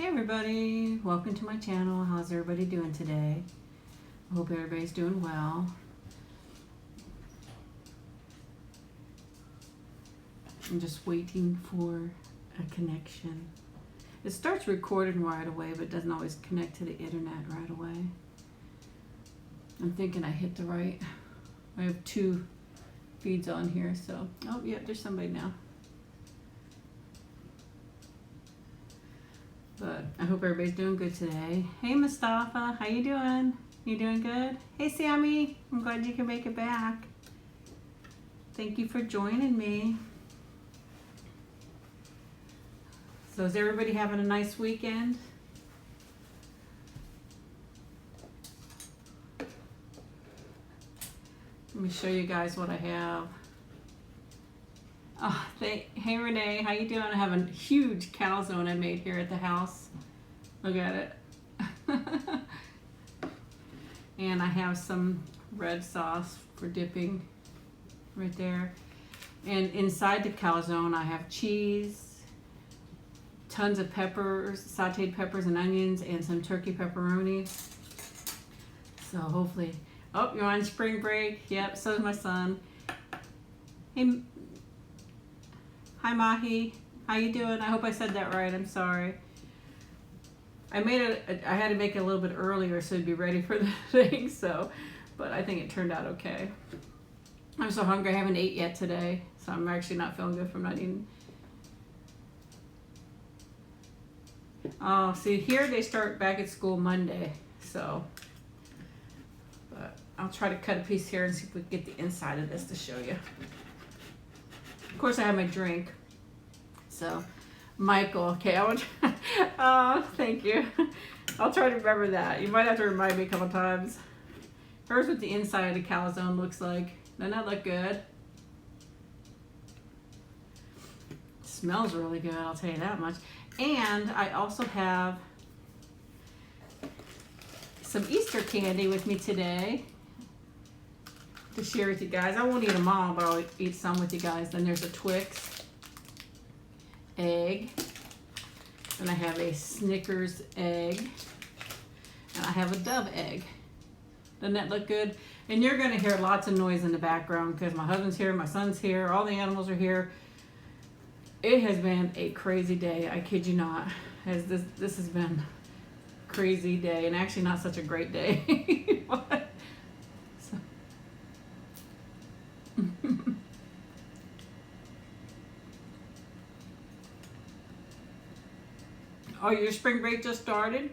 Hey everybody, welcome to my channel. How's everybody doing today? I hope everybody's doing well. I'm just waiting for a connection. It starts recording right away, but it doesn't always connect to the internet right away. I'm thinking I hit the right. I have two feeds on here, so oh yeah, there's somebody now. But I hope everybody's doing good today. Hey Mustafa, how you doing? You doing good? Hey Sammy, I'm glad you can make it back. Thank you for joining me. So is everybody having a nice weekend? Let me show you guys what I have. Oh, hey Renee, how you doing? I have a huge calzone I made here at the house. Look at it. And I have some red sauce for dipping right there. And inside the calzone I have cheese, tons of peppers, sauteed peppers and onions, and some turkey pepperoni. So hopefully, oh, you're on spring break? Yep, so is my son. Hey, hi Mahi, how you doing? I hope I said that right, I'm sorry. I had to make it a little bit earlier so it'd be ready for the thing, so, but I think it turned out okay. I'm so hungry, I haven't ate yet today, so I'm actually not feeling good from not eating. Oh, see here they start back at school Monday, so, but I'll try to cut a piece here and see if we can get the inside of this to show you. Of course I have my drink. So, Michael, okay, I want to, oh, thank you. I'll try to remember that. You might have to remind me a couple times. Here's what the inside of the calzone looks like. Doesn't that look good? It smells really good, I'll tell you that much. And I also have some Easter candy with me today to share with you guys. I won't eat them all, but I'll eat some with you guys. Then there's a Twix egg, and I have a Snickers egg, and I have a Dove egg. Doesn't that look good? And you're going to hear lots of noise in the background because my husband's here, my son's here, all the animals are here. It has been a crazy day, I kid you not. This has been a crazy day, and actually not such a great day. But, so. Oh, your spring break just started?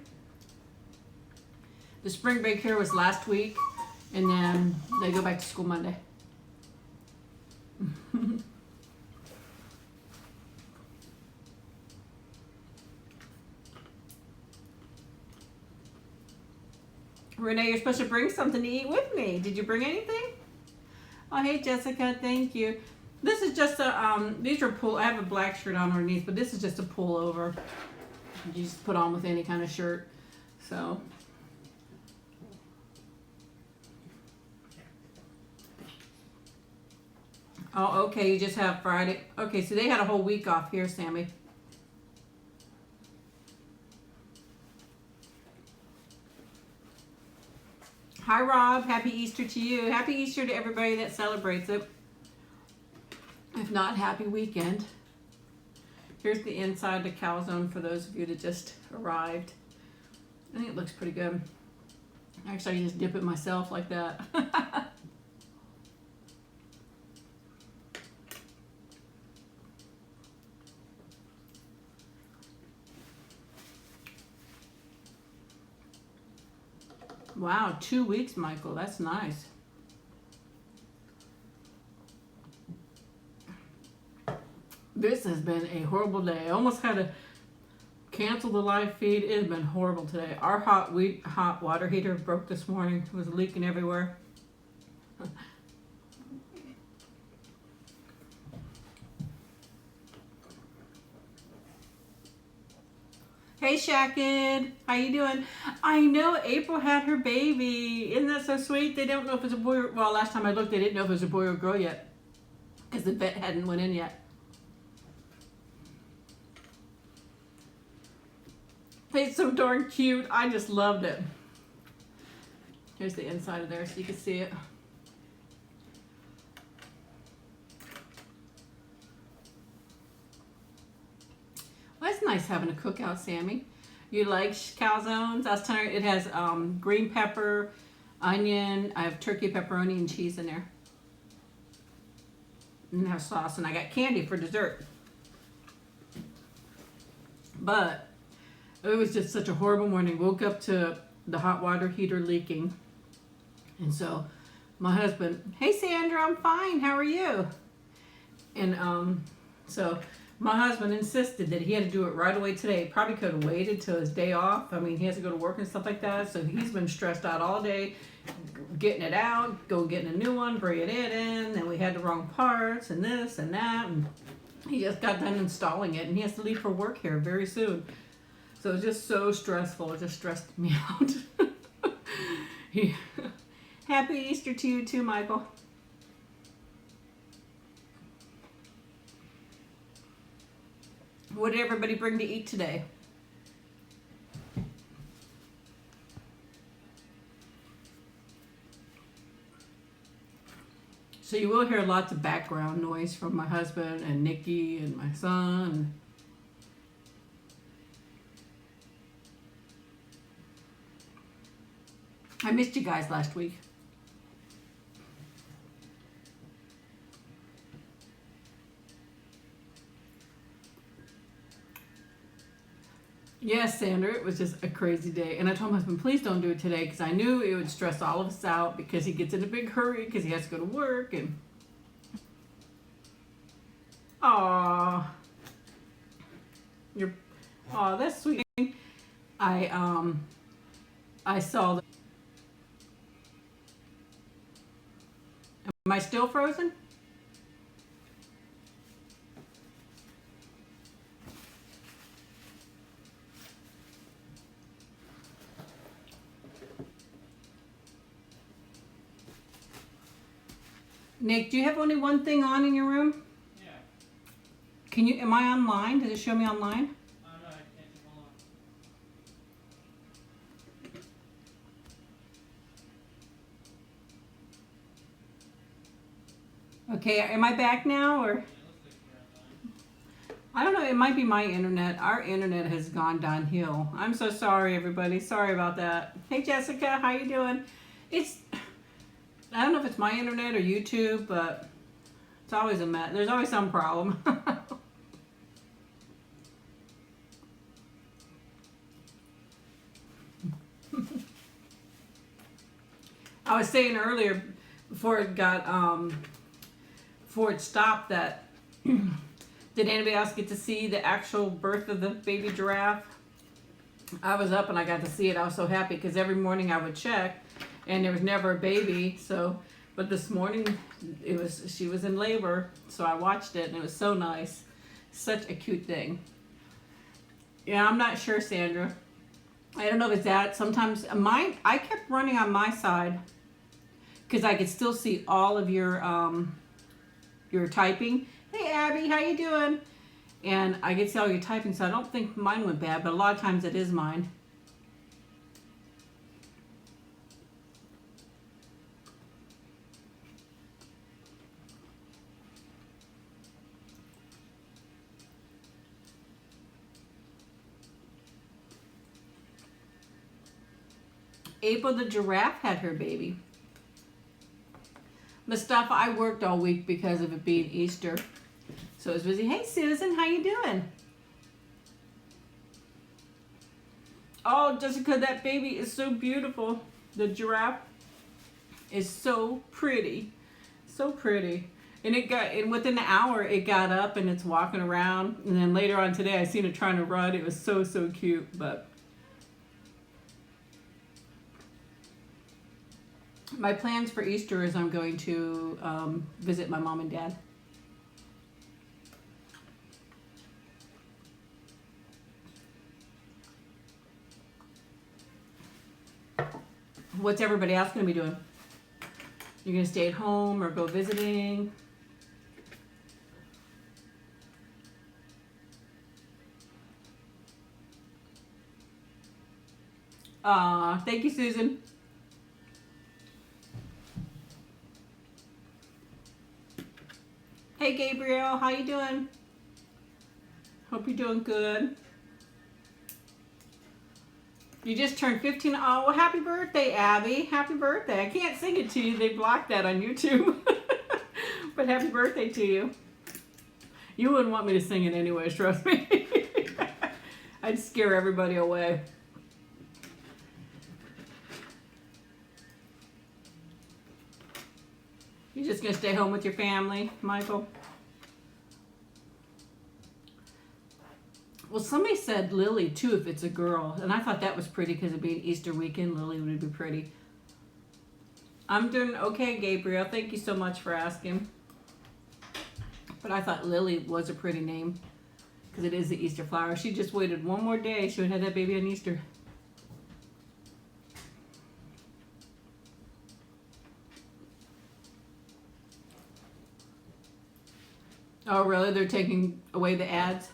The spring break here was last week, and then they go back to school Monday. Renee, you're supposed to bring something to eat with me. Did you bring anything? Oh, hey Jessica, thank you. This is just a, these are I have a black shirt on underneath, but this is just a pullover. You just put on with any kind of shirt. So. Oh, okay, you just have Friday. Okay, so they had a whole week off here, Sammy. Hi, Rob. Happy Easter to you. Happy Easter to everybody that celebrates it. If not, happy weekend. Here's the inside of the calzone for those of you that just arrived. I think it looks pretty good. Actually, I just dip it myself like that. Wow, 2 weeks, Michael. That's nice. This has been a horrible day. I almost had to cancel the live feed. It has been horrible today. Our hot water heater broke this morning. It was leaking everywhere. Hey Shakid, how you doing? I know April had her baby. Isn't that so sweet? They don't know if it's a boy or, well, last time I looked, they didn't know if it was a boy or girl yet because the vet hadn't went in yet. It's so darn cute. I just loved it. Here's the inside of there so you can see it. Well, it's nice having a cookout, Sammy. You like calzones? I was telling you, it has green pepper, onion. I have turkey, pepperoni, and cheese in there. And have sauce, and I got candy for dessert. But it was just such a horrible morning. Woke up to the hot water heater leaking. And so my husband, hey Sandra, I'm fine. How are you? And so my husband insisted that he had to do it right away today. Probably could have waited till his day off. I mean, he has to go to work and stuff like that. So he's been stressed out all day, getting it out, getting a new one, bringing it in. And we had the wrong parts and this and that. And he just got done installing it. And he has to leave for work here very soon. So it was just so stressful. It just stressed me out. Happy Easter to you too, Michael. What did everybody bring to eat today? So you will hear lots of background noise from my husband and Nikki and my son. I missed you guys last week. Yes, Sandra, it was just a crazy day. And I told my husband, please don't do it today because I knew it would stress all of us out because he gets in a big hurry because he has to go to work. And aw, that's sweet. I saw the, am I still frozen? Nick, do you have only one thing on in your room? Yeah. Can you, am I online? Does it show me online? No, I can't keep on. Okay, am I back now or? Yeah, it looks like you're online. I don't know, it might be my internet. Our internet has gone downhill. I'm so sorry, everybody. Sorry about that. Hey, Jessica, how you doing? I don't know if it's my internet or YouTube, but it's always a mess. There's always some problem. I was saying earlier, before it stopped, that did anybody else get to see the actual birth of the baby giraffe? I was up and I got to see it. I was so happy because every morning I would check and there was never a baby. So, but this morning she was in labor. So I watched it and it was so nice. Such a cute thing. Yeah, I'm not sure, Sandra. I don't know if it's that. Sometimes I kept running on my side because I could still see all of your typing. Hey, Abby, how you doing? And I could see all your typing, so I don't think mine went bad, but a lot of times it is mine. April the giraffe had her baby. Mustafa, I worked all week because of it being Easter. So I was busy. Hey, Susan, how you doing? Oh, Jessica, that baby is so beautiful. The giraffe is so pretty. So pretty. And within an hour, it got up and it's walking around. And then later on today, I seen it trying to run. It was so, so cute. But my plans for Easter is I'm going to visit my mom and dad. What's everybody else going to be doing? You're going to stay at home or go visiting? Aw, thank you, Susan. Hey, Gabriel, how you doing? Hope you're doing good. You just turned 15. Oh, well, happy birthday, Abby. Happy birthday. I can't sing it to you. They blocked that on YouTube. But happy birthday to you. You wouldn't want me to sing it anyways, trust me. I'd scare everybody away. You just gonna stay home with your family, Michael? Well, somebody said Lily too if it's a girl, and I thought that was pretty because it being Easter weekend, Lily would be pretty. I'm doing okay, Gabriel. Thank you so much for asking. But I thought Lily was a pretty name because it is the Easter flower. She just waited one more day. She would have that baby on Easter. Oh, really? They're taking away the ads?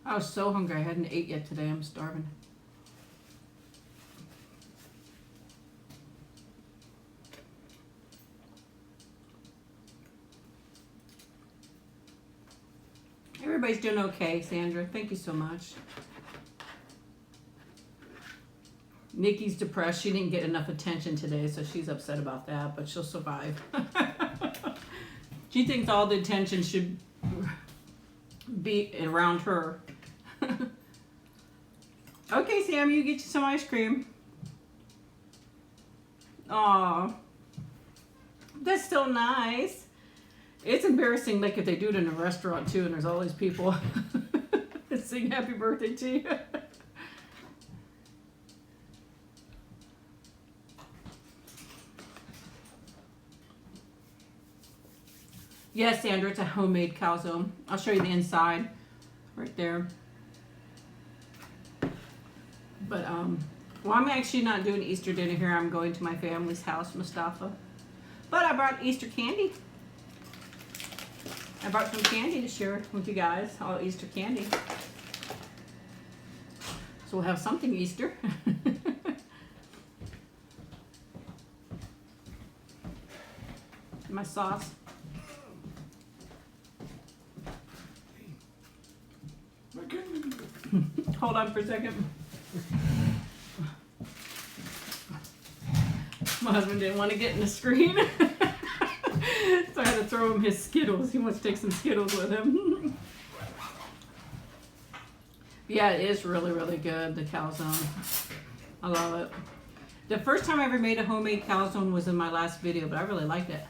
I was so hungry. I hadn't ate yet today. I'm starving. Everybody's doing okay, Sandra. Thank you so much. Nikki's depressed. She didn't get enough attention today, so she's upset about that, but she'll survive. She thinks all the attention should be around her. Okay, Sam, you get you some ice cream. Aw, that's so nice. It's embarrassing, like if they do it in a restaurant too, and there's all these people that sing happy birthday to you. Yes, Sandra, it's a homemade calzone. I'll show you the inside right there. But, well, I'm actually not doing Easter dinner here. I'm going to my family's house, Mustafa. But I brought Easter candy. I brought some candy to share with you guys, all Easter candy. So we'll have something Easter. My sauce. Hold on for a second. My husband didn't want to get in the screen. So I had to throw him his Skittles. He wants to take some Skittles with him. Yeah, it is really, really good, the calzone. I love it. The first time I ever made a homemade calzone was in my last video, but I really liked it.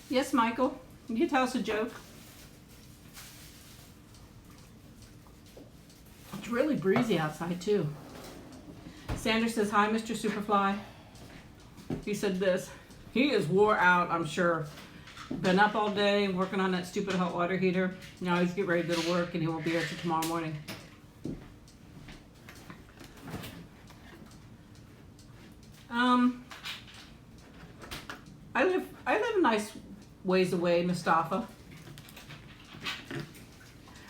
Yes, Michael, you can tell us a joke. It's really breezy outside too. Sandra says, hi, Mr. Superfly. He said this. He is wore out, I'm sure. Been up all day working on that stupid hot water heater. Now he's getting ready to go to work and he won't be here till tomorrow morning. I live a nice ways away, Mustafa.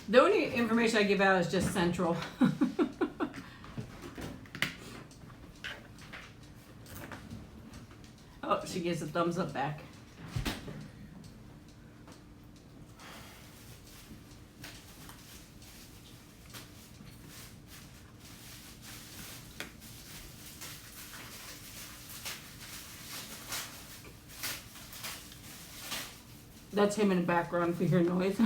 The only information I give out is just central. Oh, she gives a thumbs up back. That's him in the background if you hear noise.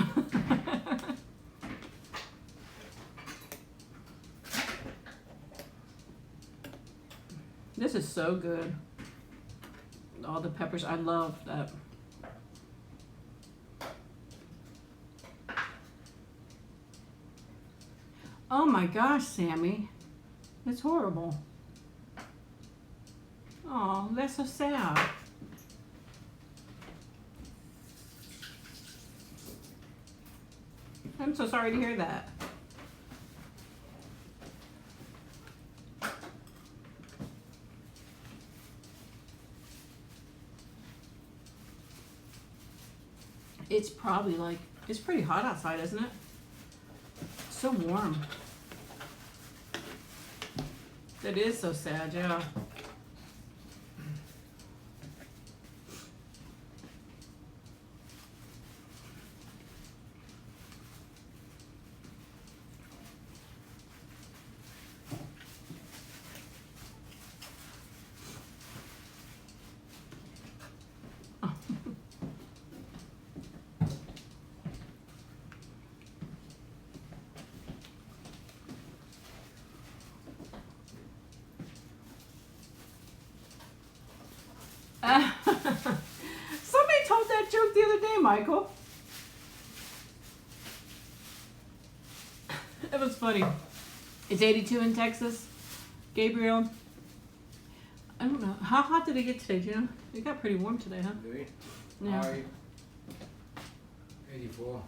This is so good. All the peppers, I love that. Oh my gosh, Sammy. It's horrible. Oh, that's so sad. I'm so sorry to hear that. It's probably like, it's pretty hot outside, isn't it? So warm. That is so sad, yeah. Somebody told that joke the other day, Michael. It was funny. It's 82 in Texas, Gabriel. I don't know. How hot did it get today, do you know? It got pretty warm today, huh? Really? Yeah. High 84.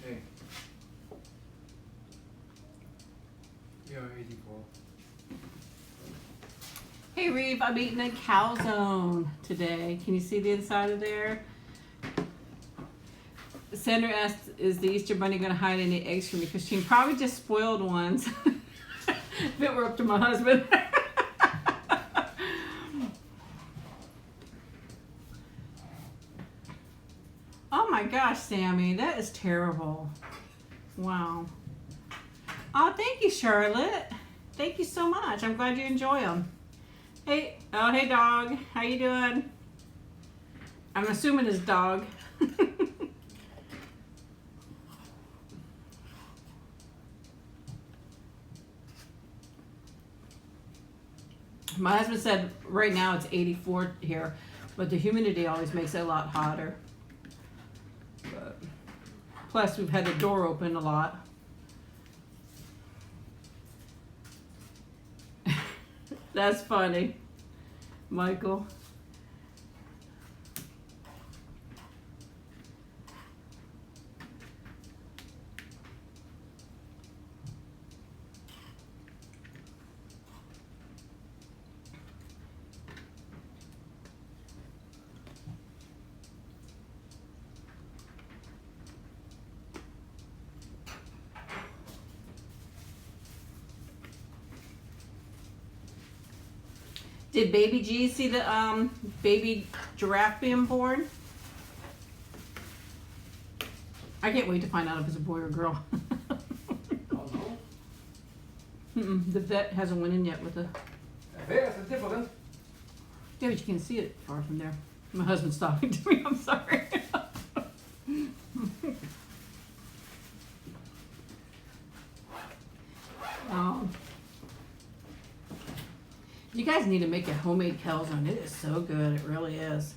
Hey. Yeah, 84. Hey Reeve, I'm eating a calzone today. Can you see the inside of there? Sandra asked, is the Easter Bunny going to hide any eggs for me? Christine, probably just spoiled ones. If it were up to my husband. Oh my gosh, Sammy, that is terrible. Wow. Oh, thank you, Charlotte. Thank you so much. I'm glad you enjoy them. Hey, oh, hey dog. How you doing? I'm assuming it's dog. My husband said right now it's 84 here, but the humidity always makes it a lot hotter. But, plus we've had the door open a lot. That's funny, Michael. Did baby G see the baby giraffe being born? I can't wait to find out if it's a boy or girl. Oh no? The vet hasn't went in yet with the. There's a difference. Yeah, but you can see it far from there. My husband's talking to me. I'm sorry. You guys need to make a homemade calzone. It is so good. It really is.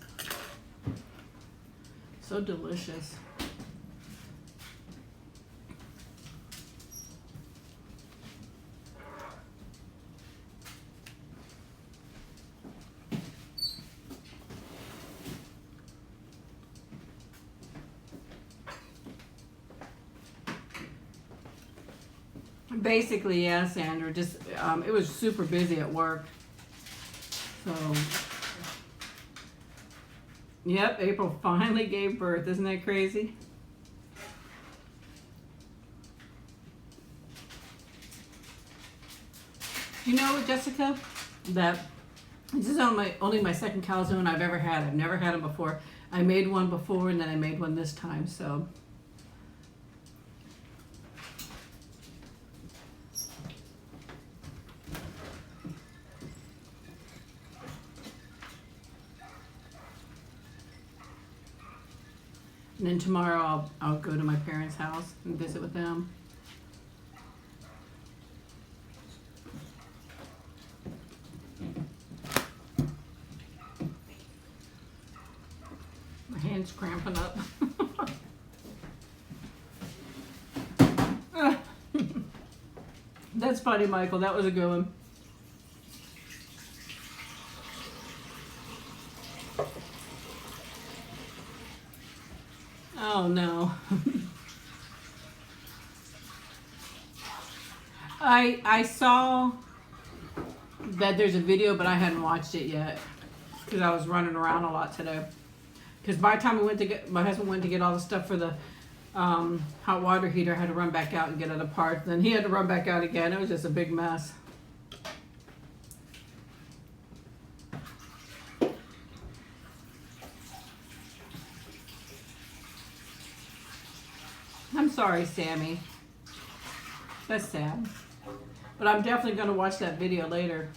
So delicious. Basically, yeah, Sandra. Just it was super busy at work. So, yep, April finally gave birth. Isn't that crazy? You know, Jessica, that this is only my second calzone I've ever had. I've never had them before. I made one before, and then I made one this time. So. And then tomorrow I'll go to my parents' house and visit with them. My hand's cramping up. That's funny, Michael. That was a good one. Oh no. I saw that there's a video, but I hadn't watched it yet because I was running around a lot today. Because by the time my husband went to get all the stuff for the hot water heater, I had to run back out and get it apart. Then he had to run back out again. It was just a big mess. I'm sorry, Sammy. That's sad. But I'm definitely going to watch that video later.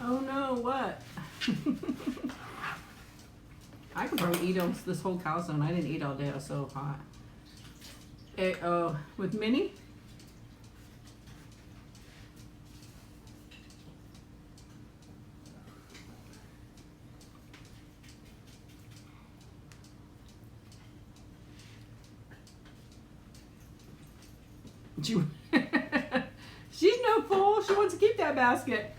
Oh no, what? I could probably eat this whole calzone. I didn't eat all day. It was so hot. With Minnie? She's no fool. She wants to keep that basket.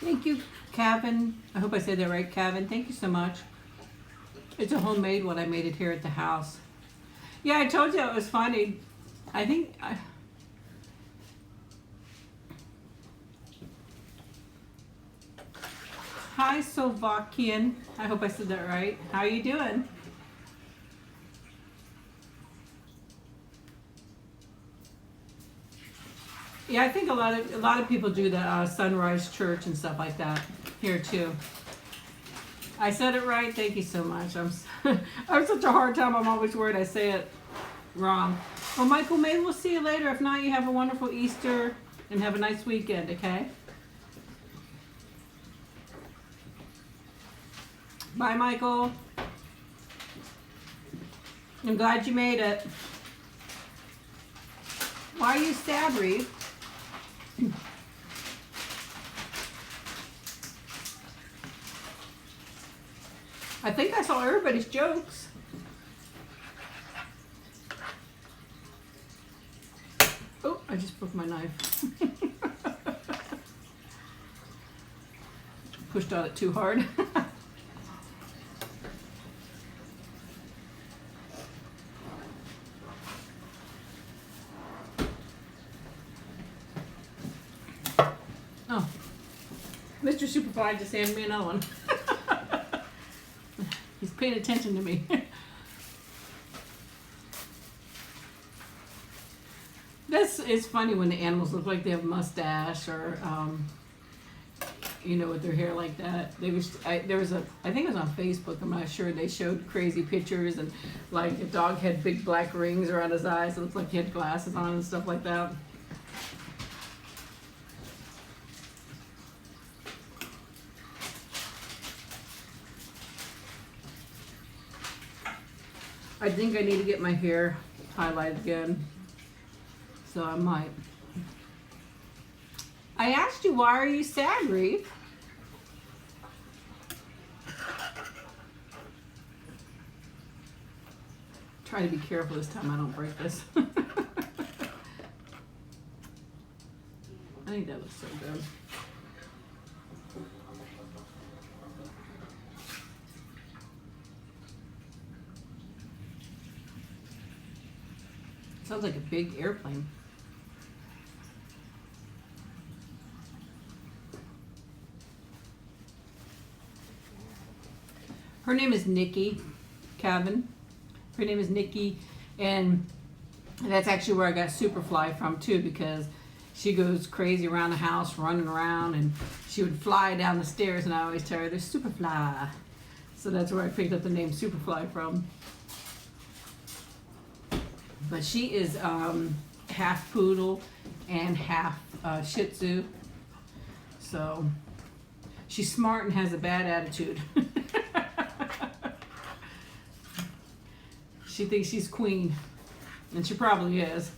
Thank you, Kevin. I hope I said that right, Kevin. Thank you so much. It's a homemade one. I made it here at the house. Yeah, I told you it was funny. I think... Hi, Slovakian. I hope I said that right. How are you doing? Yeah, I think a lot of people do the sunrise church and stuff like that here too. I said it right. Thank you so much. I'm such a hard time. I'm always worried I say it wrong. Well, Michael, maybe we'll see you later. If not, you have a wonderful Easter and have a nice weekend. Okay. Bye, Michael. I'm glad you made it. Why are you sad, Reeve? I think I saw everybody's jokes. Oh, I just broke my knife. Pushed on it too hard. Oh, Mr. Superfly just handed me another one. He's paying attention to me. It's funny when the animals look like they have mustache or, you know, with their hair like that. I think it was on Facebook, I'm not sure. They showed crazy pictures and like a dog had big black rings around his eyes. It looked like he had glasses on and stuff like that. I think I need to get my hair highlighted again, so I might. I asked you, why are you sad, Reeve? Try to be careful this time I don't break this. I think that looks so good. Sounds like a big airplane. Her name is Nikki, Kevin. Her name is Nikki, and that's actually where I got Superfly from too, because she goes crazy around the house, running around, and she would fly down the stairs, and I always tell her, "There's Superfly." So that's where I picked up the name Superfly from. But she is half poodle and half Shih Tzu. So she's smart and has a bad attitude. She thinks she's queen, and she probably is.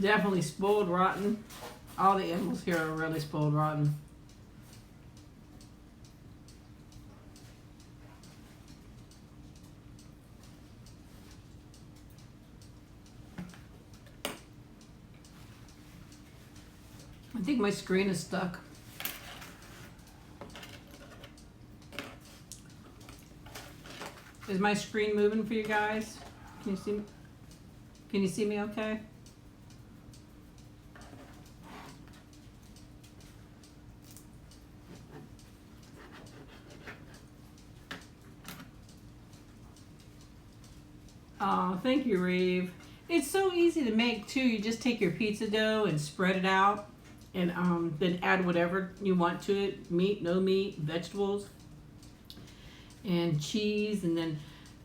Definitely spoiled rotten. All the animals here are really spoiled rotten. I think my screen is stuck. Is my screen moving for you guys? Can you see me? Can you see me okay? Oh, thank you, Reeve. It's so easy to make too. You just take your pizza dough and spread it out, and then add whatever you want to it: meat, no meat, vegetables, and cheese. And then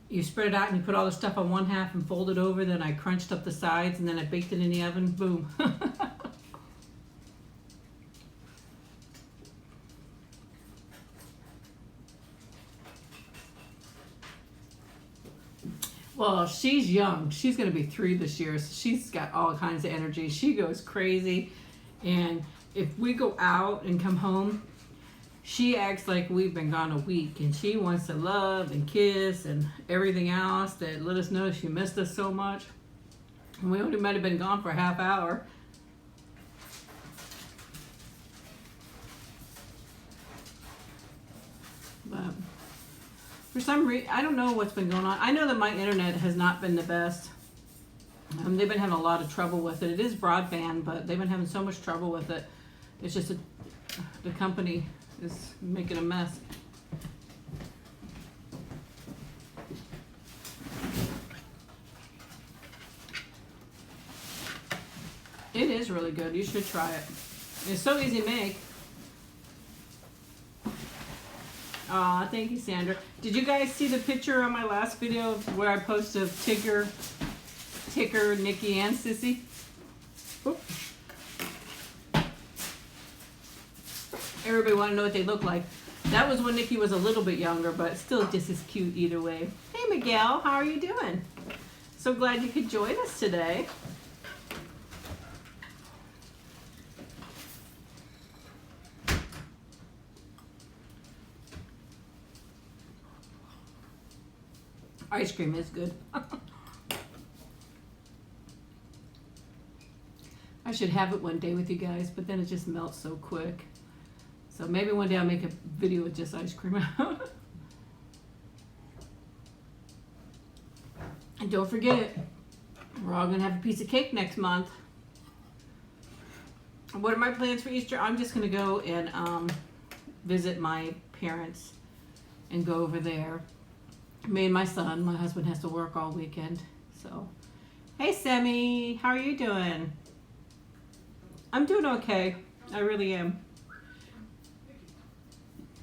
you spread it out and you put all the stuff on one half and fold it over. Then I crunched up the sides and then I baked it in the oven. Boom. Well, she's young. She's going to be 3 this year, so she's got all kinds of energy. She goes crazy, and if we go out and come home, she acts like we've been gone a week, and she wants to love and kiss and everything else that let us know she missed us so much. And we only might have been gone for a half hour. But for some reason, I don't know what's been going on. I know that my internet has not been the best. They've been having a lot of trouble with it. It is broadband, but they've been having so much trouble with it. It's just the company is making a mess. It is really good. You should try it. It's so easy to make. Aw, thank you, Sandra. Did you guys see the picture on my last video of where I posted of Ticker, Nikki, and Sissy? Oop. Everybody want to know what they look like. That was when Nikki was a little bit younger, but still just as cute either way. Hey, Miguel, how are you doing? So glad you could join us today. Ice cream is good. I should have it one day with you guys, but then it just melts so quick. So maybe one day I'll make a video with just ice cream. And don't forget, we're all gonna have a piece of cake next month. What are my plans for Easter? I'm just gonna go and visit my parents and go over there. Me and my son. My husband has to work all weekend. So, hey Semi, how are you doing? I'm doing okay. I really am.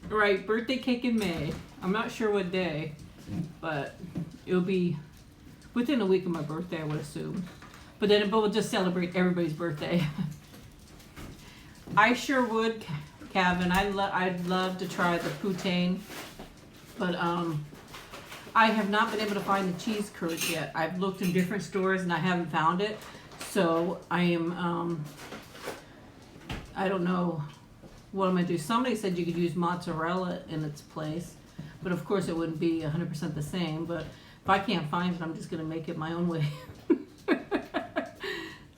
Right, birthday cake in May. I'm not sure what day, but it'll be within a week of my birthday, I would assume. But we'll just celebrate everybody's birthday. I sure would, Kevin. I'd love to try the poutine, but I have not been able to find the cheese curds yet. I've looked in different stores and I haven't found it. So I am, I don't know what I'm gonna do. Somebody said you could use mozzarella in its place, but of course it wouldn't be 100% the same. But if I can't find it, I'm just gonna make it my own way.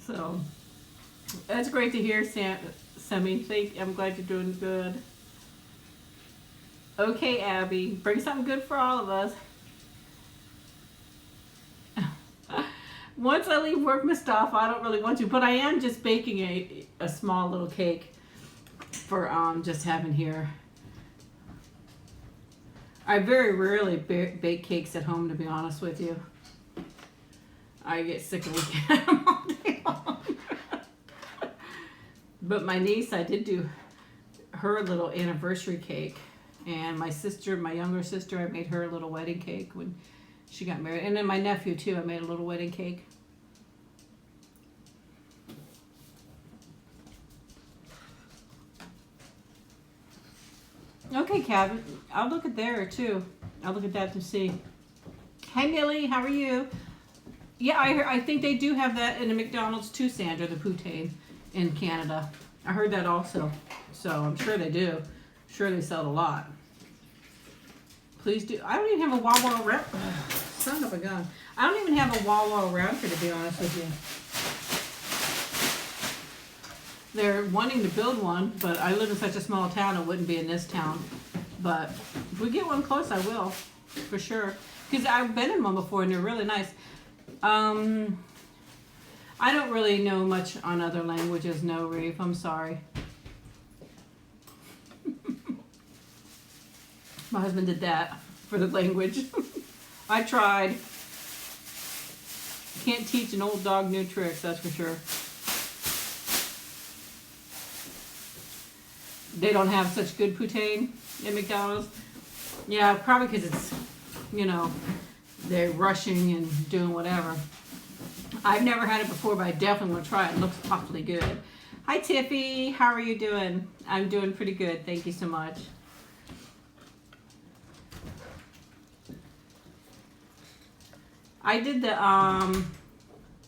So that's great to hear, Semi. I'm glad you're doing good. Okay, Abby, bring something good for all of us. Once I leave work, Mustafa, I don't really want to, but I am just baking a small little cake for just having here. I very rarely bake cakes at home, to be honest with you. I get sick of looking at them all day long. But my niece, I did do her little anniversary cake. And my sister, my younger sister, I made her a little wedding cake when she got married. And then my nephew, too, I made a little wedding cake. Okay, Kevin. I'll look at there, too. I'll look at that to see. Hey, Millie. How are you? Yeah, I think they do have that in the McDonald's, too, Sandra, the poutine in Canada. I heard that also. So I'm sure they do. Sure they sell it a lot. Please do. I don't even have a Wawa around. Son of a gun. I don't even have a Wawa around here, to be honest with They're wanting to build one, but I live in such a small town, it wouldn't be in this town. But if we get one close, I will, for sure. Because I've been in one before and they're really nice. I don't really know much on other languages, no, Reeve. I'm sorry. My husband did that for the language. I tried. Can't teach an old dog new tricks, that's for sure. They don't have such good poutine at McDonald's. Yeah, probably because it's, you know, they're rushing and doing whatever. I've never had it before, but I definitely want to try it. It looks awfully good. Hi, Tiffy. How are you doing? I'm doing pretty good. Thank you so much. I did the,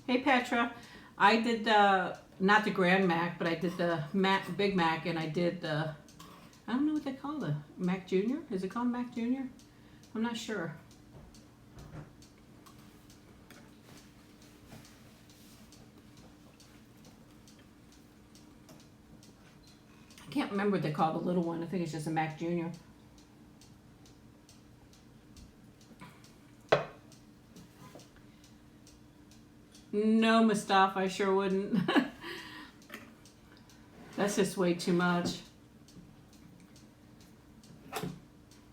hey, Petra. I did the, not the Grand Mac, but I did the Big Mac, and I did the, I don't know what they call the Mac Jr. Is it called Mac Jr.? I'm not sure. I can't remember what they call the little one. I think it's just a Mac Jr. No, Mustafa, I sure wouldn't. That's just way too much.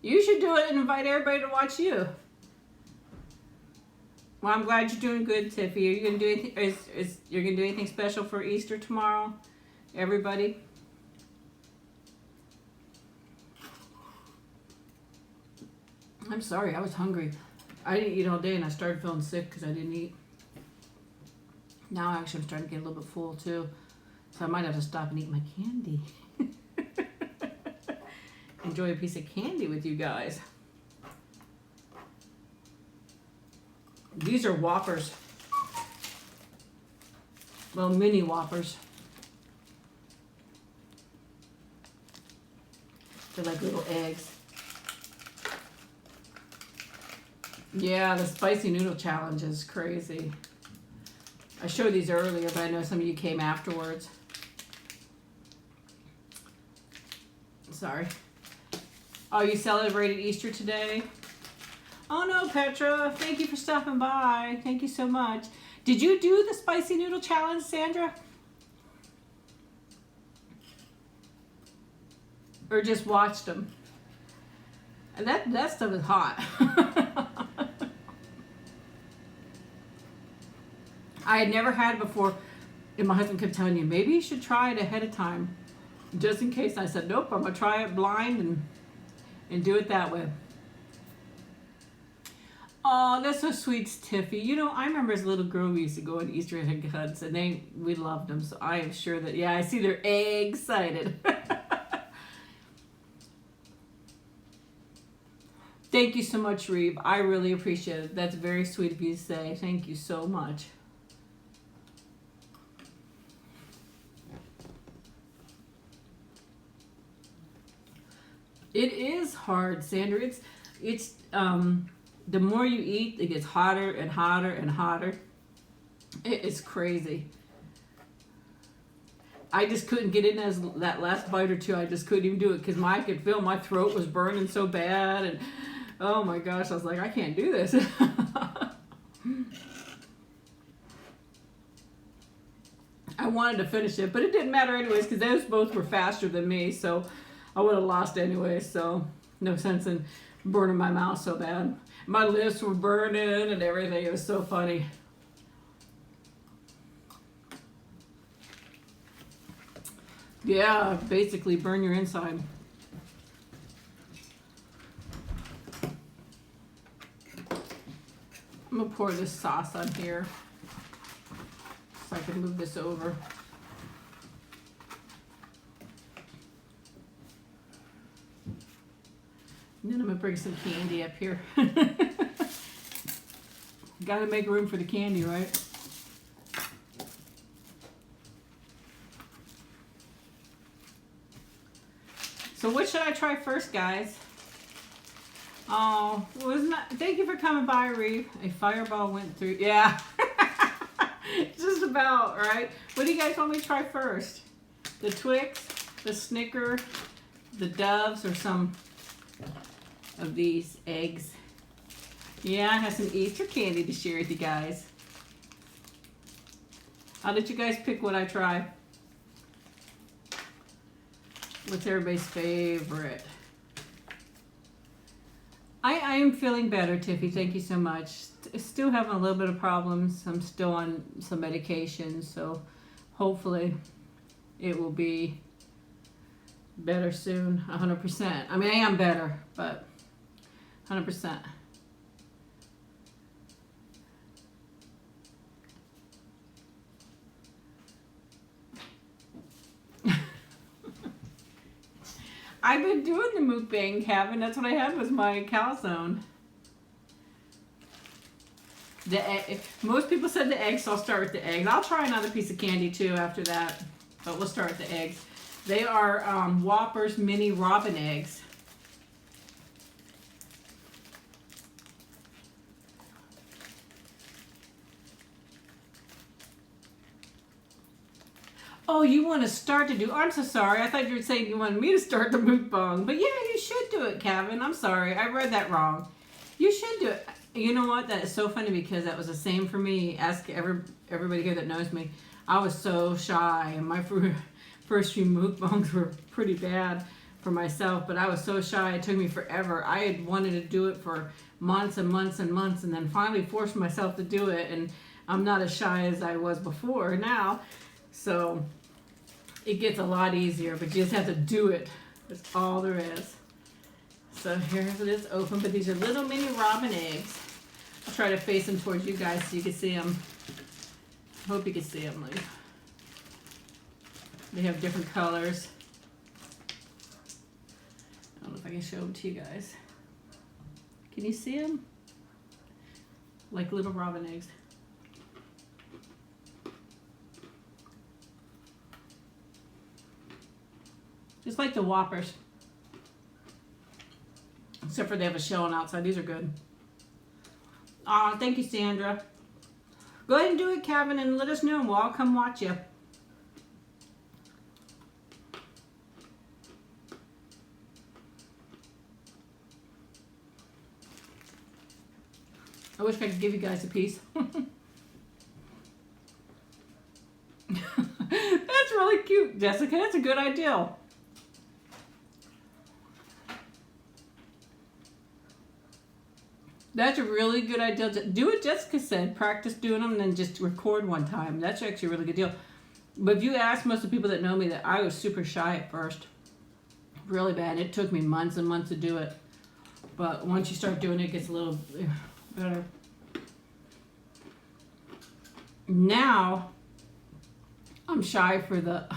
You should do it and invite everybody to watch you. Well, I'm glad you're doing good, Tiffy. Are you gonna do anything? You're gonna do anything special for Easter tomorrow, everybody? I'm sorry, I was hungry. I didn't eat all day, and I started feeling sick because I didn't eat. Now actually I'm starting to get a little bit full too, so I might have to stop and eat my candy. Enjoy a piece of candy with you guys. These are Whoppers. Well, mini Whoppers. They're like little eggs. Yeah, the spicy noodle challenge is crazy. I showed these earlier, but I know some of you came afterwards. Sorry. Oh, you celebrated Easter today? Oh no, Petra. Thank you for stopping by. Thank you so much. Did you do the spicy noodle challenge, Sandra? Or just watched them? And that stuff is hot. I had never had it before, and my husband kept telling me, maybe you should try it ahead of time, just in case. I said, nope, I'm going to try it blind and do it that way. Oh, that's so sweet, Tiffy. You know, I remember as a little girl, we used to go on Easter egg hunts, and we loved them, so I am sure that, yeah, I see they're excited. Thank you so much, Reeve. I really appreciate it. That's very sweet of you to say. Thank you so much. It is hard, Sandra. It's the more you eat, it gets hotter and hotter and hotter. It is crazy. I just couldn't get in as that last bite or two. I just couldn't even do it because I could feel my throat was burning so bad, and oh my gosh, I was like, I can't do this. I wanted to finish it, but it didn't matter anyways because those both were faster than me, so I would have lost anyway, so no sense in burning my mouth so bad. My lips were burning and everything. It was so funny. Yeah, basically burn your inside. I'm gonna pour this sauce on here so I can move this over. And then I'm gonna bring some candy up here. Gotta make room for the candy, right? So what should I try first, guys? Oh, wasn't that, thank you for coming by, Reeve. A fireball went through, yeah. Just about, right? What do you guys want me to try first? the Twix, the Snicker, the Doves, or some of these eggs. Yeah, I have some Easter candy to share with you guys. I'll let you guys pick what I try. What's everybody's favorite? I am feeling better, Tiffy. Thank you so much. Still having a little bit of problems. I'm still on some medication, so hopefully it will be better soon. 100%. I mean, I am better, but 100%. I've been doing the mukbang, Kevin. That's what I had was my calzone. Most people said the eggs, so I'll start with the eggs. I'll try another piece of candy too after that, but we'll start with the eggs. They are Whoppers mini robin eggs. Oh, you want to start to do... I'm so sorry. I thought you were saying you wanted me to start the mukbang. But yeah, you should do it, Kevin. I'm sorry. I read that wrong. You should do it. You know what? That is so funny because that was the same for me. Ask everybody here that knows me. I was so shy. And my first few mukbangs were pretty bad for myself. But I was so shy. It took me forever. I had wanted to do it for months and months and months. And then finally forced myself to do it. And I'm not as shy as I was before now. So it gets a lot easier, but you just have to do it. That's all there is. So here's it is open, but these are little mini robin eggs. I'll try to face them towards you guys so you can see them. Hope you can see them. Like, they have different colors. I don't know if I can show them to you guys. Can you see them? Like little robin eggs. Just like the Whoppers. Except for they have a shell on outside. These are good. Aw, thank you, Sandra. Go ahead and do it, Kevin, and let us know, and we'll all come watch you. I wish I could give you guys a piece. That's really cute, Jessica. That's a good idea. That's a really good idea. Do what Jessica said. Practice doing them and then just record one time. That's actually a really good deal. But if you ask most of the people that know me that I was super shy at first. Really bad. It took me months and months to do it. But once you start doing it, it gets a little better. Now, I'm shy for the...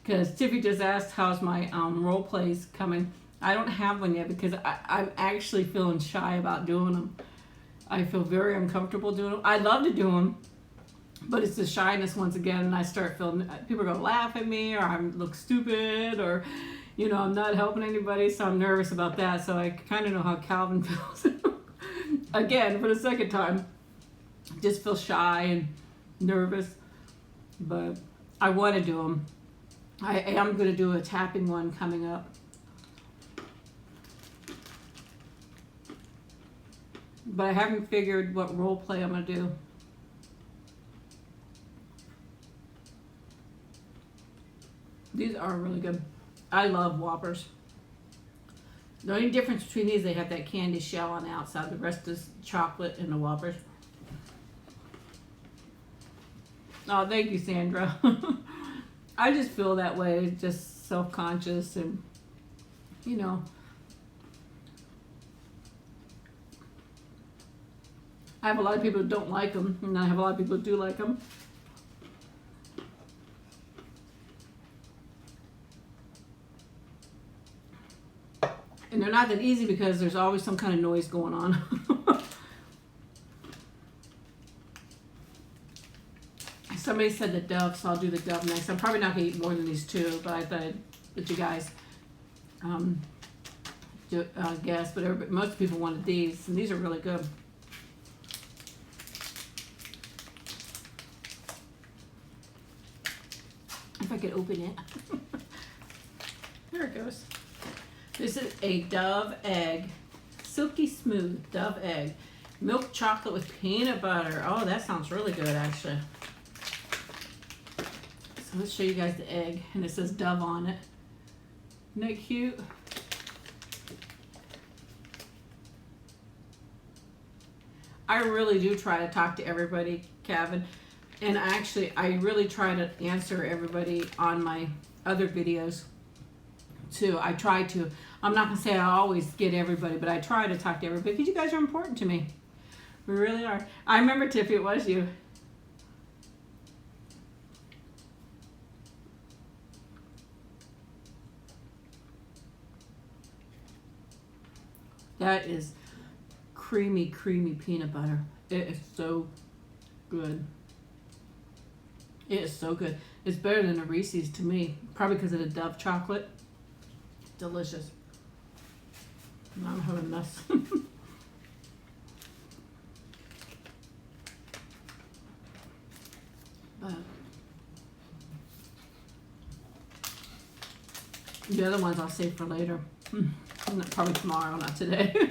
Because Tiffy just asked how's my role plays coming. I don't have one yet because I'm actually feeling shy about doing them. I feel very uncomfortable doing them. I love to do them, but it's the shyness once again, and I start feeling people are going to laugh at me, or I look stupid, or, you know, I'm not helping anybody, so I'm nervous about that. So I kind of know how Calvin feels. Again, for the second time, just feel shy and nervous, but I want to do them. I am going to do a tapping one coming up. But I haven't figured what role play I'm going to do. These are really good. I love Whoppers. The only difference between these, they have that candy shell on the outside. The rest is chocolate in the Whoppers. Oh, thank you, Sandra. I just feel that way, just self-conscious and, you know. I have a lot of people who don't like them, and I have a lot of people who do like them. And they're not that easy because there's always some kind of noise going on. Somebody said the Dove, so I'll do the Dove next. I'm probably not going to eat more than these two, but I thought I'd let you guys guess. But most people wanted these, and these are really good. If I could open it. There it goes. This is a Dove egg. Silky smooth Dove egg. Milk chocolate with peanut butter. Oh, that sounds really good actually. So let's show you guys the egg. And it says Dove on it. Isn't that cute? I really do try to talk to everybody, Kevin. And actually, I really try to answer everybody on my other videos too. I try to. I'm not going to say I always get everybody, but I try to talk to everybody because you guys are important to me. We really are. I remember, Tiffy, it was you. That is creamy, creamy peanut butter. It is so good. It is so good. It's better than a Reese's to me. Probably because of the Dove chocolate. Delicious. And I'm having a mess. But the other ones I'll save for later. Probably tomorrow, not today.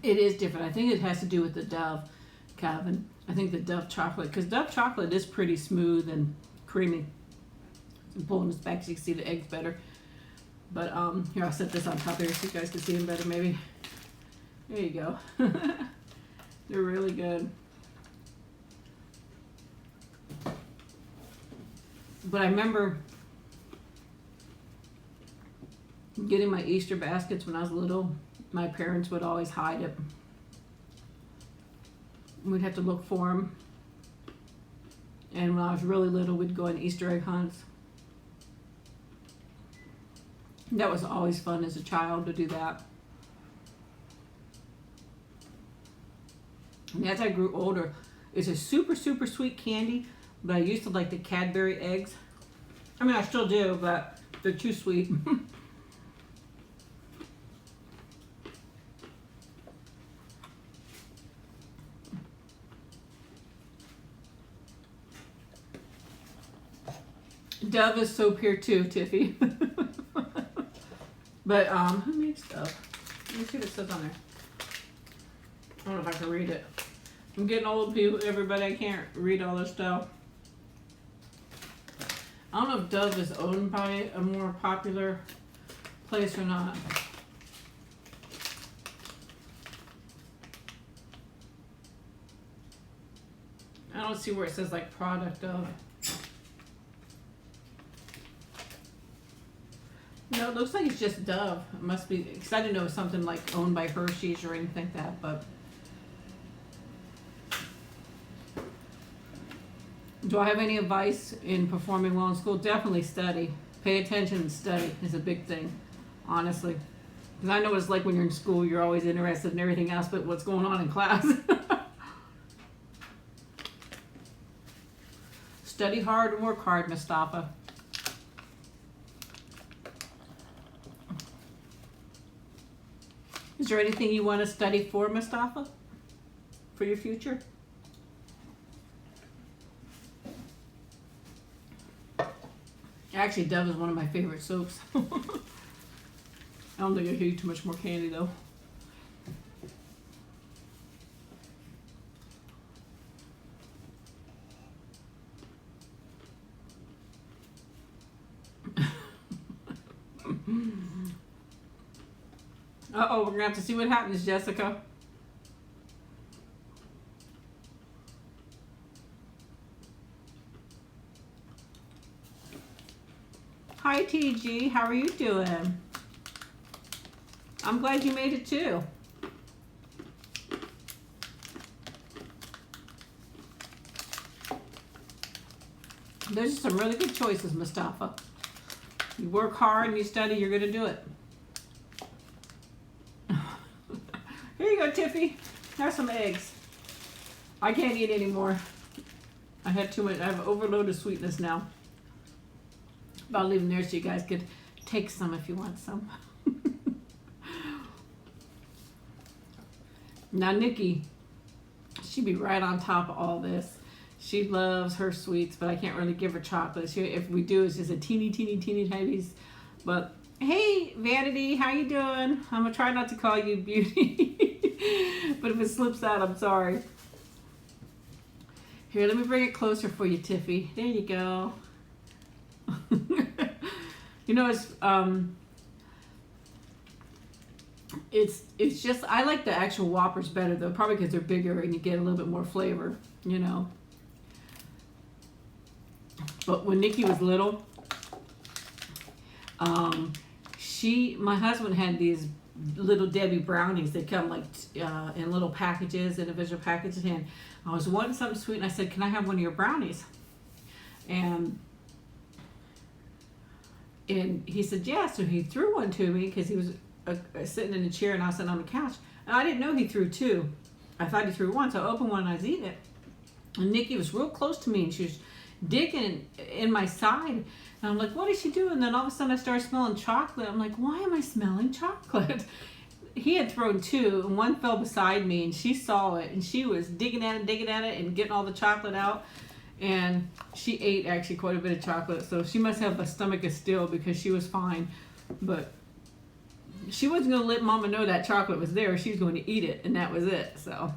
It is different. I think it has to do with the Dove, Calvin. I think the Dove chocolate, because Dove chocolate is pretty smooth and creamy. I'm pulling this back so you can see the eggs better. But here, I'll set this on top here so you guys can see them better maybe. There you go. They're really good. But I remember getting my Easter baskets when I was little. My parents would always hide it. We'd have to look for them. And when I was really little, we'd go on Easter egg hunts. That was always fun as a child to do that. And as I grew older, it's a super, super sweet candy, but I used to like the Cadbury eggs. I mean, I still do, but they're too sweet. Dove is so pure too, Tiffy. But who makes Dove? Let me see what it says on there. I don't know if I can read it. I'm getting old, people. Everybody, I can't read all this stuff. I don't know if Dove is owned by a more popular place or not. I don't see where it says like product of. No, it looks like it's just Dove. It must be, because I didn't know it was something like owned by Hershey's or anything like that, but. Do I have any advice in performing well in school? Definitely study. Pay attention and study is a big thing, honestly. Because I know what it's like when you're in school, you're always interested in everything else but what's going on in class. Study hard and work hard, Mustafa. Is there anything you want to study for, Mustafa? For your future? Actually, Dove is one of my favorite soaps. I don't think I could eat too much more candy, though. Uh-oh, we're going to have to see what happens, Jessica. Hi, TG. How are you doing? I'm glad you made it, too. Those are some really good choices, Mustafa. You work hard and you study, you're going to do it. Here you go, Tiffy. Have some eggs. I can't eat anymore. I had too much. I have overload of sweetness now. But I'll leave them there so you guys could take some if you want some. Now Nikki, she'd be right on top of all this. She loves her sweets, but I can't really give her chocolate. If we do, it's just a teeny tiny. But hey, Vanity, how you doing? I'm gonna try not to call you Beauty, but if it slips out, I'm sorry. Here, let me bring it closer for you, Tiffy. There you go. You know, it's just, I like the actual Whoppers better though, probably because they're bigger and you get a little bit more flavor, you know. But when Nikki was little, my husband had these little Debbie brownies that come like in little packages, individual packages, and I was wanting something sweet and I said, can I have one of your brownies? And he said, yeah. So he threw one to me because he was sitting in a chair and I was sitting on the couch. And I didn't know he threw two. I thought he threw one, so I opened one and I was eating it. And Nikki was real close to me and she was digging in my side. And I'm like, what is she doing? And then all of a sudden I started smelling chocolate. I'm like, why am I smelling chocolate? He had thrown two and one fell beside me and she saw it and she was digging at it and getting all the chocolate out. And she ate actually quite a bit of chocolate, so she must have a stomach of steel because she was fine. But she wasn't going to let Mama know that chocolate was there. She was going to eat it, and that was it. So,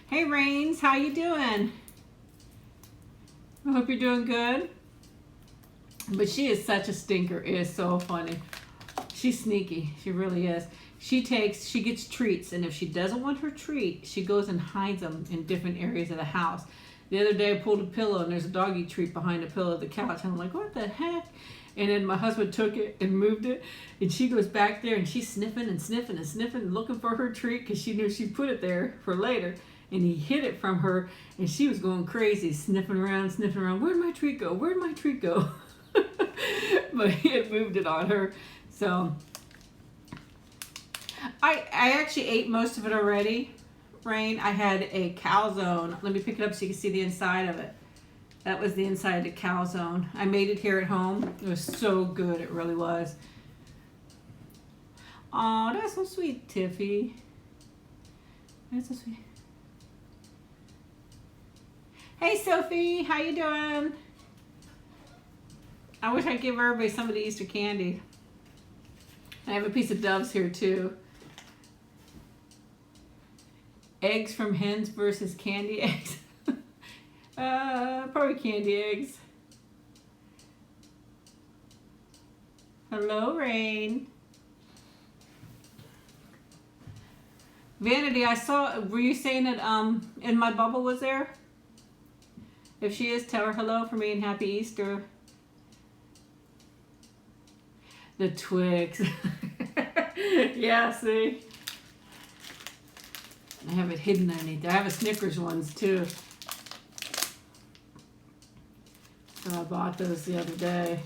hey, Rains, how you doing? I hope you're doing good. But she is such a stinker. It is so funny. She's sneaky. She really is. She gets treats, and if she doesn't want her treat, she goes and hides them in different areas of the house. The other day I pulled a pillow and there's a doggy treat behind the pillow of the couch. And I'm like, what the heck? And then my husband took it and moved it. And she goes back there and she's sniffing looking for her treat because she knew she put it there for later. And he hid it from her and she was going crazy, sniffing around. Where'd my treat go? But he had moved it on her. So I actually ate most of it already. Rain, I had a calzone. Let me pick it up so you can see the inside of it. That was the inside of the calzone. I made it here at home. It was so good, it really was. Oh, that's so sweet, Tiffy. That's so sweet. Hey, Sophie, how you doing? I wish I'd give everybody some of the Easter candy. I have a piece of Dove's here too. Eggs from hens versus candy eggs. Probably candy eggs. Hello, Rain. Vanity, I saw, were you saying that in my bubble was there? If she is, tell her hello for me and happy Easter. The Twix. Yeah, see? I have it hidden underneath there. I have a Snickers ones too. So I bought those the other day.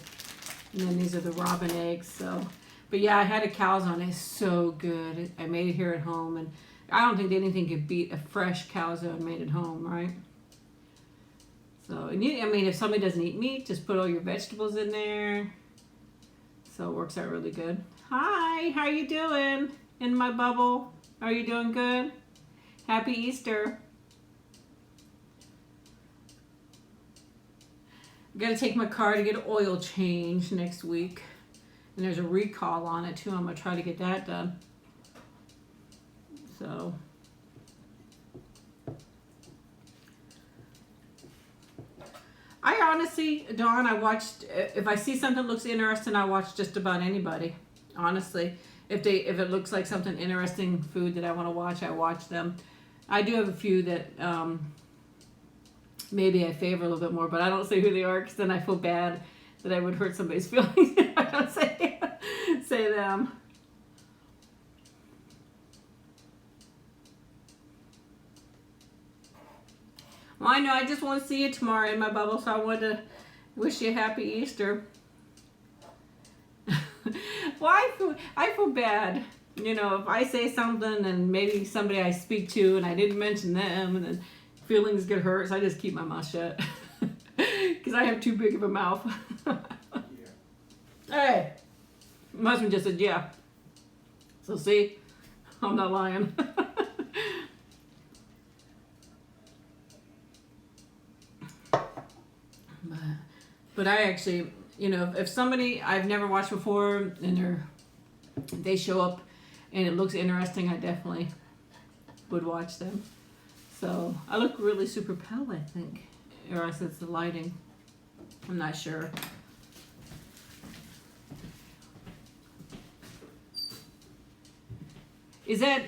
And then these are the robin eggs. So, but yeah, I had a calzone. It's so good. I made it here at home, and I don't think anything could beat a fresh calzone made at home, right? So, and I mean, if somebody doesn't eat meat, just put all your vegetables in there. So it works out really good. Hi, how you doing in my bubble? Are you doing good? Happy Easter. I gotta take my car to get an oil change next week. And there's a recall on it too. I'm gonna try to get that done. So. I honestly, Dawn, I watched, if I see something that looks interesting, I watch just about anybody. Honestly. If it looks like something interesting food that I want to watch, I watch them. I do have a few that maybe I favor a little bit more, but I don't say who they are because then I feel bad that I would hurt somebody's feelings if I don't say them. Well, I know, I just want to see you tomorrow in my bubble, so I wanted to wish you a happy Easter. Well, I feel bad. You know, if I say something and maybe somebody I speak to and I didn't mention them and then feelings get hurt, so I just keep my mouth shut. Because I have too big of a mouth. Yeah. Hey, my husband just said yeah. So see, I'm not lying. But I actually, you know, if somebody I've never watched before and they show up and it looks interesting, I definitely would watch them. So I look really super pale, I think, or else it's the lighting. I'm not sure. Is that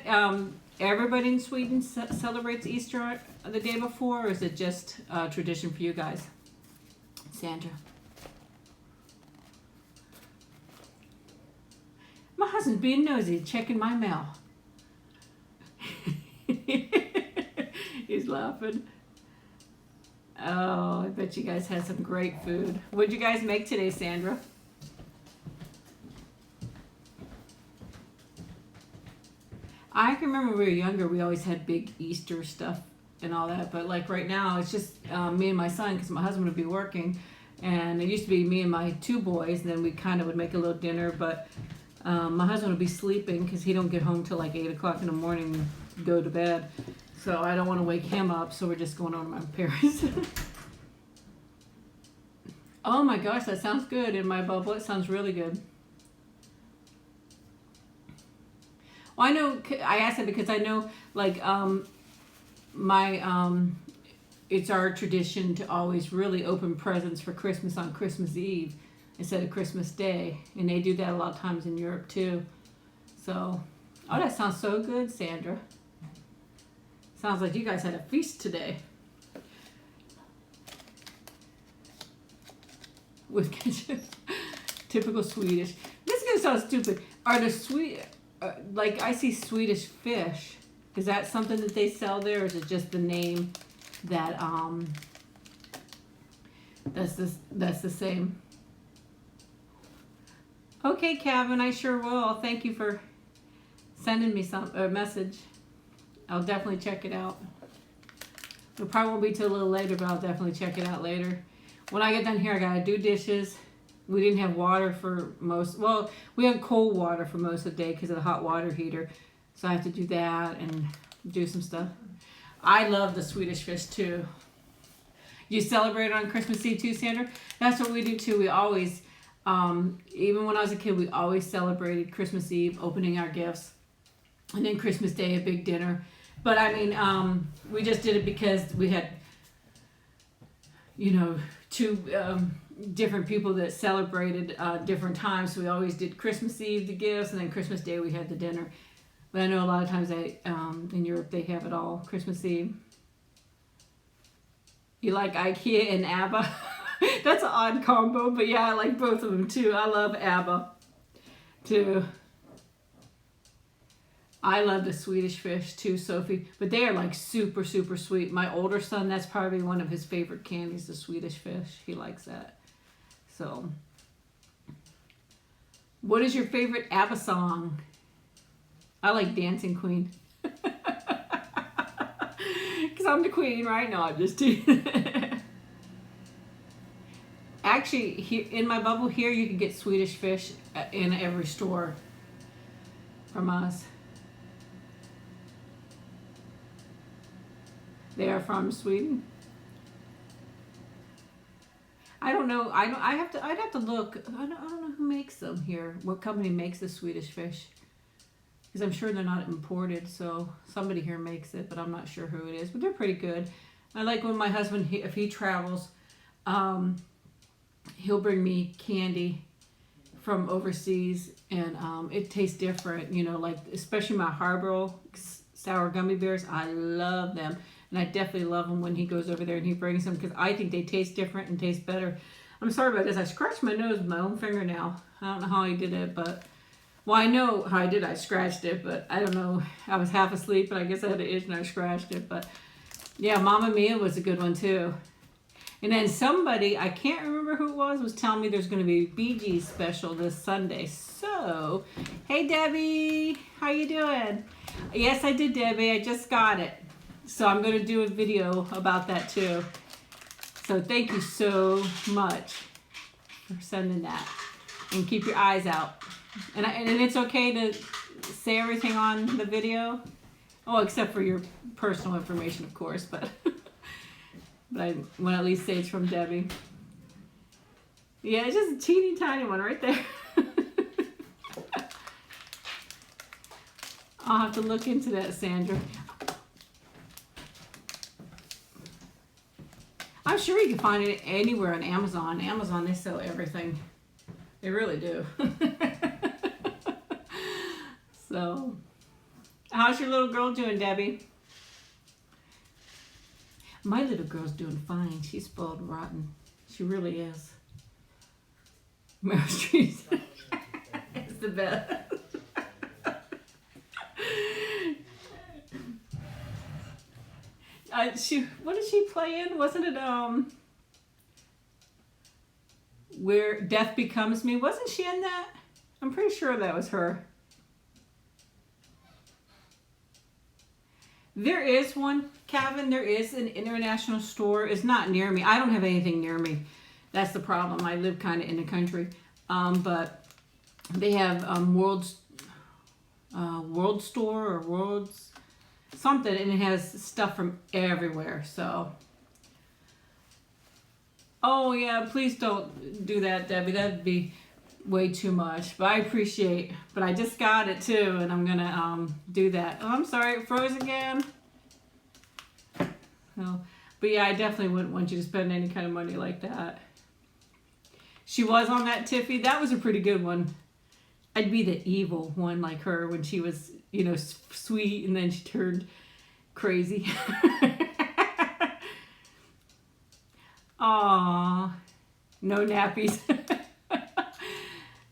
everybody in Sweden celebrates Easter the day before, or is it just a tradition for you guys, Sandra? My husband's being nosy, checking my mail. He's laughing. Oh, I bet you guys had some great food. What'd you guys make today, Sandra? I can remember when we were younger, we always had big Easter stuff and all that. But like right now, it's just me and my son because my husband would be working. And it used to be me and my 2 boys. And then we kind of would make a little dinner. But my husband would be sleeping because he don't get home till like 8 o'clock in the morning and go to bed. So I don't want to wake him up. So we're just going over to my parents. Oh my gosh, that sounds good in my bubble. It sounds really good. Well, I know, I asked it because I know, like, it's our tradition to always really open presents for Christmas on Christmas Eve instead of Christmas Day. And they do that a lot of times in Europe, too. So, oh, that sounds so good, Sandra. Sounds like you guys had a feast today. With kitchen. Typical Swedish. This is going to sound stupid. Are the like I see Swedish fish. Is that something that they sell there, or is it just the name that that's the same? Okay, Kevin, I sure will. Thank you for sending me a message. I'll definitely check it out. It probably won't be till a little later, but I'll definitely check it out later. When I get done here, I gotta do dishes. We didn't have water for well, we had cold water for most of the day because of the hot water heater. So I have to do that and do some stuff. I love the Swedish fish too. You celebrate on Christmas Eve too, Sandra? That's what we do too. We always, even when I was a kid, we always celebrated Christmas Eve, opening our gifts. And then Christmas Day, a big dinner. But I mean, we just did it because we had, you know, 2 different people that celebrated different times. So we always did Christmas Eve, the gifts, and then Christmas Day we had the dinner. But I know a lot of times in Europe they have it all Christmas Eve. You like IKEA and ABBA? That's an odd combo, but yeah, I like both of them too. I love ABBA too. I love the Swedish fish too, Sophie. But they are like super, super sweet. My older son, that's probably one of his favorite candies, the Swedish fish. He likes that. So, what is your favorite ABBA song? I like Dancing Queen. Because I'm the queen, right? No, I'm just teasing. Actually, here, in my bubble here, you can get Swedish fish in every store from us. They are from Sweden. I don't know. I'd have to look. I don't know who makes them here. What company makes the Swedish fish? Because I'm sure they're not imported. So somebody here makes it, but I'm not sure who it is. But they're pretty good. I like when my husband, if he travels, he'll bring me candy from overseas, and it tastes different. You know, like especially my Haribo sour gummy bears. I love them. And I definitely love them when he goes over there and he brings them because I think they taste different and taste better. I'm sorry about this. I scratched my nose with my own fingernail. I don't know how I did it, but... Well, I know how I did. I scratched it, but I don't know. I was half asleep, but I guess I had an itch and I scratched it. But yeah, Mamma Mia was a good one too. And then somebody, I can't remember who it was telling me there's going to be a Bee Gees special this Sunday. So, hey Debbie, how you doing? Yes, I did, Debbie. I just got it. So I'm going to do a video about that too. So thank you so much for sending that. And keep your eyes out. And it's okay to say everything on the video. Oh, except for your personal information, of course. But I want to at least say it's from Debbie. Yeah, it's just a teeny tiny one right there. I'll have to look into that, Sandra. I'm sure you can find it anywhere on Amazon. Amazon, they sell everything. They really do. So, how's your little girl doing, Debbie? My little girl's doing fine. She's spoiled rotten. She really is. Meryl Streep is the best. What did she play in? Wasn't it Where Death Becomes Me? Wasn't she in that? I'm pretty sure that was her. There is one, Calvin. There is an international store. It's not near me. I don't have anything near me. That's the problem. I live kind of in the country. But they have World Store or World's something, and it has stuff from everywhere. So, oh yeah, please don't do that, Debbie. That'd be way too much. But I appreciate. But I just got it too, and I'm gonna do that. Oh, I'm sorry, it froze again. So, but yeah, I definitely wouldn't want you to spend any kind of money like that. She was on that Tiffy. That was a pretty good one. I'd be the evil one like her when she was, you know, sweet and then she turned crazy. Aww. No nappies.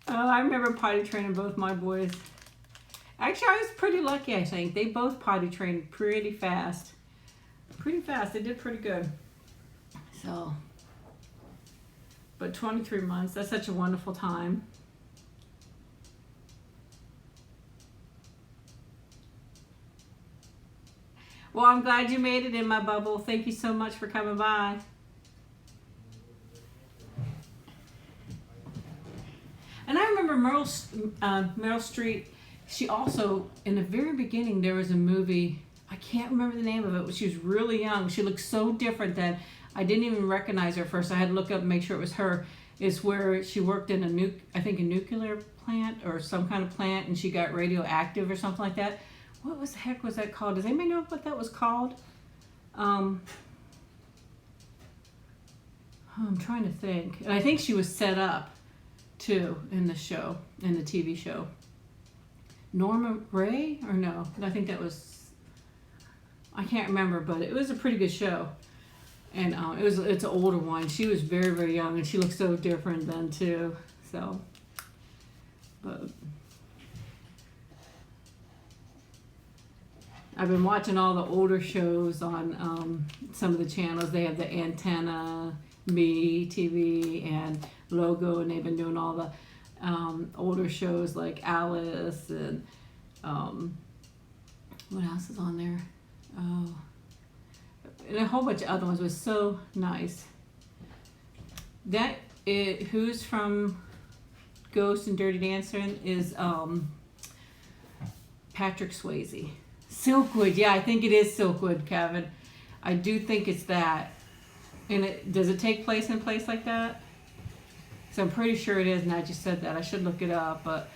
Oh, I remember potty training both my boys. Actually, I was pretty lucky, I think. They both potty trained pretty fast. Pretty fast. They did pretty good. So, but 23 months, that's such a wonderful time. Well, I'm glad you made it in my bubble. Thank you so much for coming by. And I remember Meryl Streep, she also, in the very beginning, there was a movie, I can't remember the name of it, but she was really young. She looked so different that I didn't even recognize her at first. I had to look up and make sure it was her. It's where she worked in a nuclear plant or some kind of plant, and she got radioactive or something like that. What the heck was that called? Does anybody know what that was called? I'm trying to think. And I think she was set up too in the show, in the TV show. Norma Ray or no? I think that was, I can't remember, but it was a pretty good show. And it's an older one. She was very, very young, and she looked so different then too. So, but I've been watching all the older shows on some of the channels. They have the Antenna, Me TV, and Logo, and they've been doing all the older shows like Alice and what else is on there? Oh, and a whole bunch of other ones. Was so nice. Who's from Ghost and Dirty Dancing is Patrick Swayze. Silkwood, yeah, I think it is Silkwood, Kevin. I do think it's that. And does it take place in a place like that? So I'm pretty sure it is, and I just said that. I should look it up, but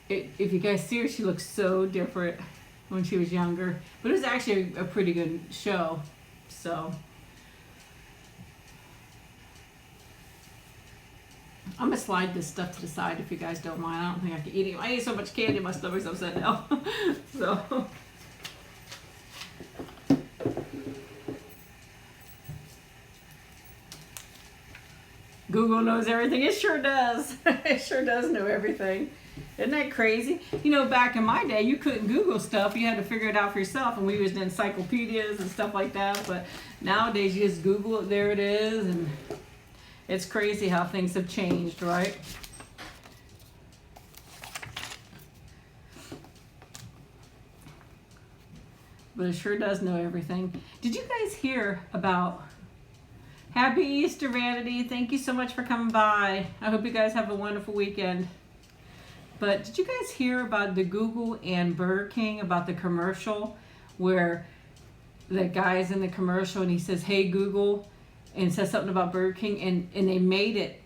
if you guys see her, she looks so different when she was younger. But it was actually a pretty good show, so. I'm going to slide this stuff to the side if you guys don't mind. I don't think I can eat it. I ate so much candy, my stomach's upset now. So. Google knows everything. It sure does. It sure does know everything. Isn't that crazy? You know, back in my day, you couldn't Google stuff. You had to figure it out for yourself, and we used encyclopedias and stuff like that. But nowadays, you just Google it, there it is, and it's crazy how things have changed, right? But it sure does know everything. Did you guys hear about... Happy Easter, Vanity. Thank you so much for coming by. I hope you guys have a wonderful weekend. But did you guys hear about the Google and Burger King, about the commercial where the guy's in the commercial and he says, "Hey Google," and said something about Burger King, and they made it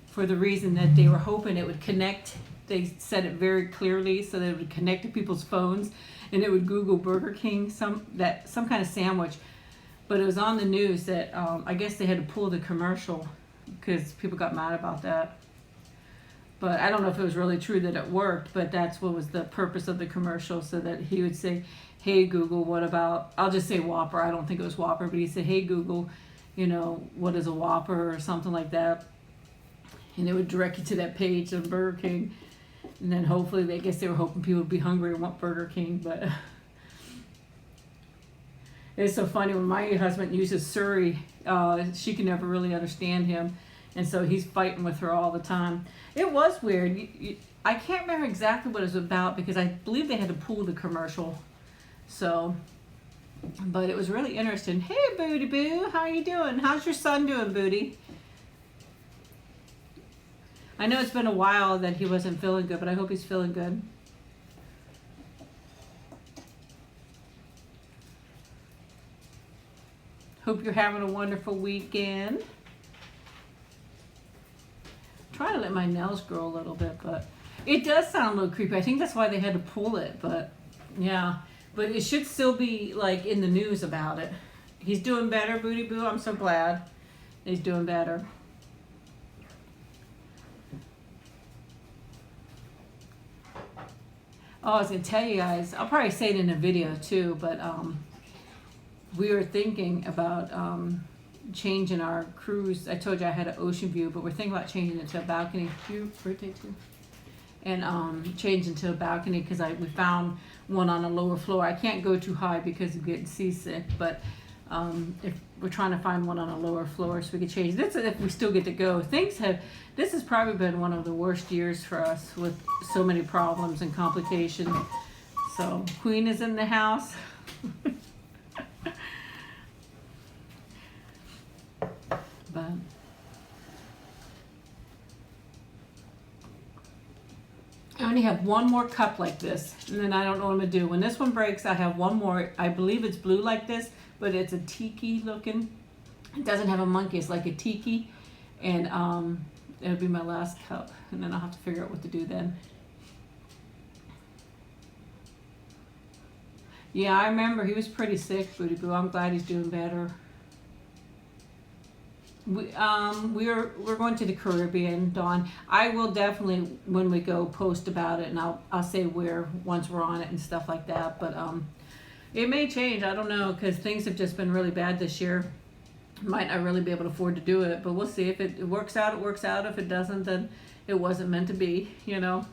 for the reason that they were hoping it would connect. They said it very clearly so that it would connect to people's phones, and it would Google Burger King, some kind of sandwich. But it was on the news that I guess they had to pull the commercial because people got mad about that. But I don't know if it was really true that it worked, but that's what was the purpose of the commercial, so that he would say, hey Google, what about, I'll just say Whopper, I don't think it was Whopper, but he said, hey Google, you know, what is a Whopper or something like that. And it would direct you to that page of Burger King. And then hopefully, I guess they were hoping people would be hungry and want Burger King, but it's so funny when my husband uses Siri, she can never really understand him. And so he's fighting with her all the time. It was weird. I can't remember exactly what it was about because I believe they had to pull the commercial. So, but it was really interesting. Hey, Booty Boo, how you doing? How's your son doing, Booty? I know it's been a while that he wasn't feeling good, but I hope he's feeling good. Hope you're having a wonderful weekend. Trying to let my nails grow a little bit, but it does sound a little creepy. I think that's why they had to pull it, but yeah. But it should still be like in the news about it. He's doing better, Booty Boo. I'm so glad he's doing better. Oh, I was gonna tell you guys, I'll probably say it in a video too, but we were thinking about changing our cruise. I told you I had an ocean view, but we're thinking about changing it to a balcony. Your birthday too? And changing to a balcony because we found one on a lower floor. I can't go too high because of getting seasick, but if we're trying to find one on a lower floor so we could change this if we still get to go. This has probably been one of the worst years for us with so many problems and complications. So Queen is in the house. But I only have one more cup like this, and then I don't know what I'm gonna do. When this one breaks, I have one more. I believe it's blue like this, but it's a tiki looking. It doesn't have a monkey. It's like a tiki, and it'll be my last cup, and then I'll have to figure out what to do then. Yeah, I remember he was pretty sick, Booty Boo. I'm glad he's doing better. We're going to the Caribbean, Dawn. I will definitely, when we go, post about it, and I'll say where once we're on it and stuff like that. But it may change. I don't know, because things have just been really bad this year. Might not really be able to afford to do it, but we'll see. If it works out, it works out. If it doesn't, then it wasn't meant to be, you know.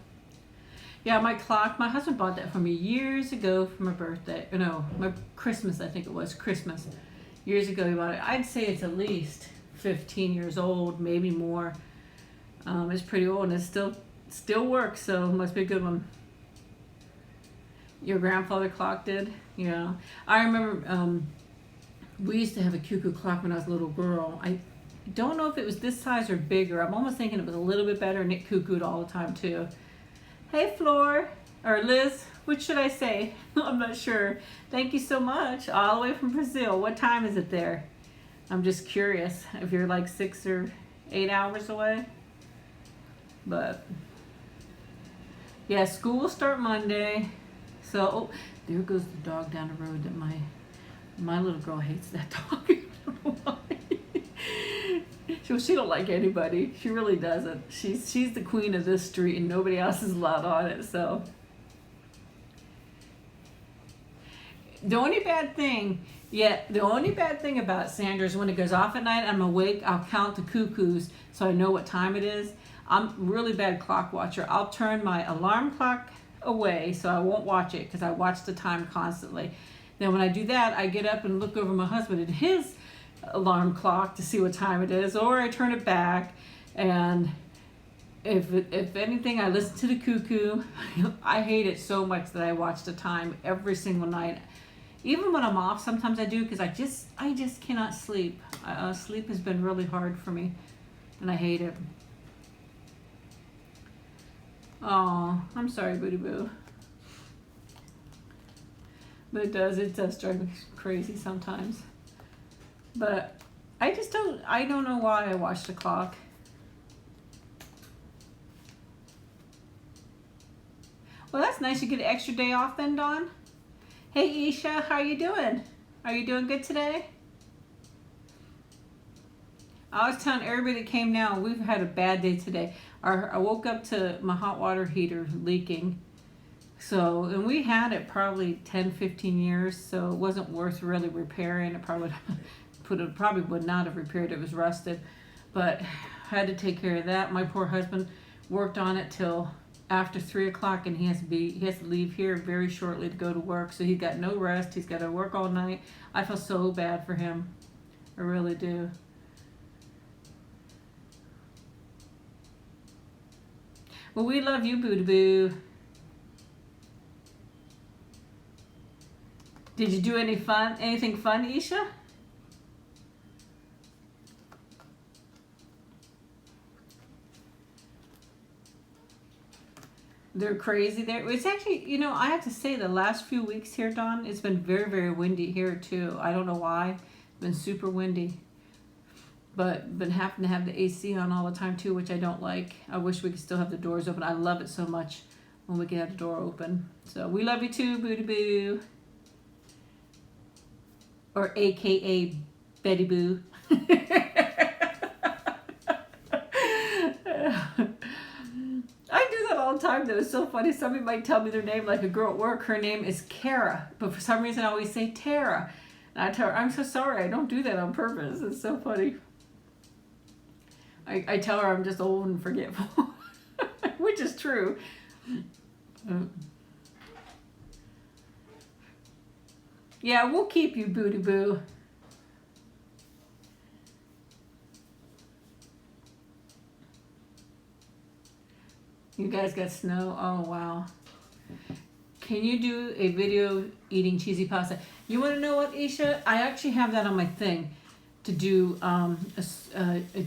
Yeah, my clock, my husband bought that for me years ago for my birthday. No, my Christmas, I think it was Christmas. Years ago he bought it. I'd say it's at least 15 years old, maybe more. It's pretty old, and it still works, so it must be a good one. Your grandfather clock did? Yeah. I remember we used to have a cuckoo clock when I was a little girl. I don't know if it was this size or bigger. I'm almost thinking it was a little bit better, and it cuckooed all the time too. Hey Flor, or Liz, which should I say? I'm not sure. Thank you so much, all the way from Brazil. What time is it there? I'm just curious if you're like 6 or 8 hours away. But yeah, school will start Monday. So oh, there goes the dog down the road that my little girl hates that dog. I don't know why. She don't like anybody. She really doesn't. She's the queen of this street, and nobody else is allowed on it. So the only bad thing about Sandra is when it goes off at night, I'm awake, I'll count the cuckoos so I know what time it is. I'm a really bad clock watcher. I'll turn my alarm clock away so I won't watch it because I watch the time constantly. Then when I do that, I get up and look over my husband and his alarm clock to see what time it is, or I turn it back, and if anything, I listen to the cuckoo. I hate it so much that I watch the time every single night. Even when I'm off, sometimes I do, because I just cannot sleep. Sleep has been really hard for me, and I hate it. Oh, I'm sorry, Booty Boo. But it does drive me crazy sometimes. But I don't know why I watch the clock. Well, that's nice. You get an extra day off then, Dawn? Hey, Isha, how you doing? Are you doing good today? I was telling everybody that came down, we've had a bad day today. I woke up to my hot water heater leaking. So, and we had it probably 10, 15 years, so it wasn't worth really repairing. It probably would not have repaired. It was rusted, but had to take care of that. My poor husband worked on it till after 3 o'clock, and he has to leave here very shortly to go to work. So he got no rest. He's got to work all night. I feel so bad for him. I really do. Well, we love you, Boo Boo. Did you do anything fun, Isha? They're crazy there. It's actually, I have to say the last few weeks here, Dawn, it's been very, very windy here too. I don't know why. It's been super windy. But been having to have the AC on all the time too, which I don't like. I wish we could still have the doors open. I love it so much when we can have the door open. So we love you too, Booty Boo. Or AKA Betty Boo. I do that all the time though. It's so funny. Somebody might tell me their name, like a girl at work. Her name is Kara, but for some reason I always say Tara. And I tell her, I'm so sorry. I don't do that on purpose. It's so funny. I tell her I'm just old and forgetful, which is true. Yeah, we'll keep you, Booty Boo. You guys got snow? Oh, wow. Can you do a video eating cheesy pasta? You want to know what, Isha? I actually have that on my thing to do a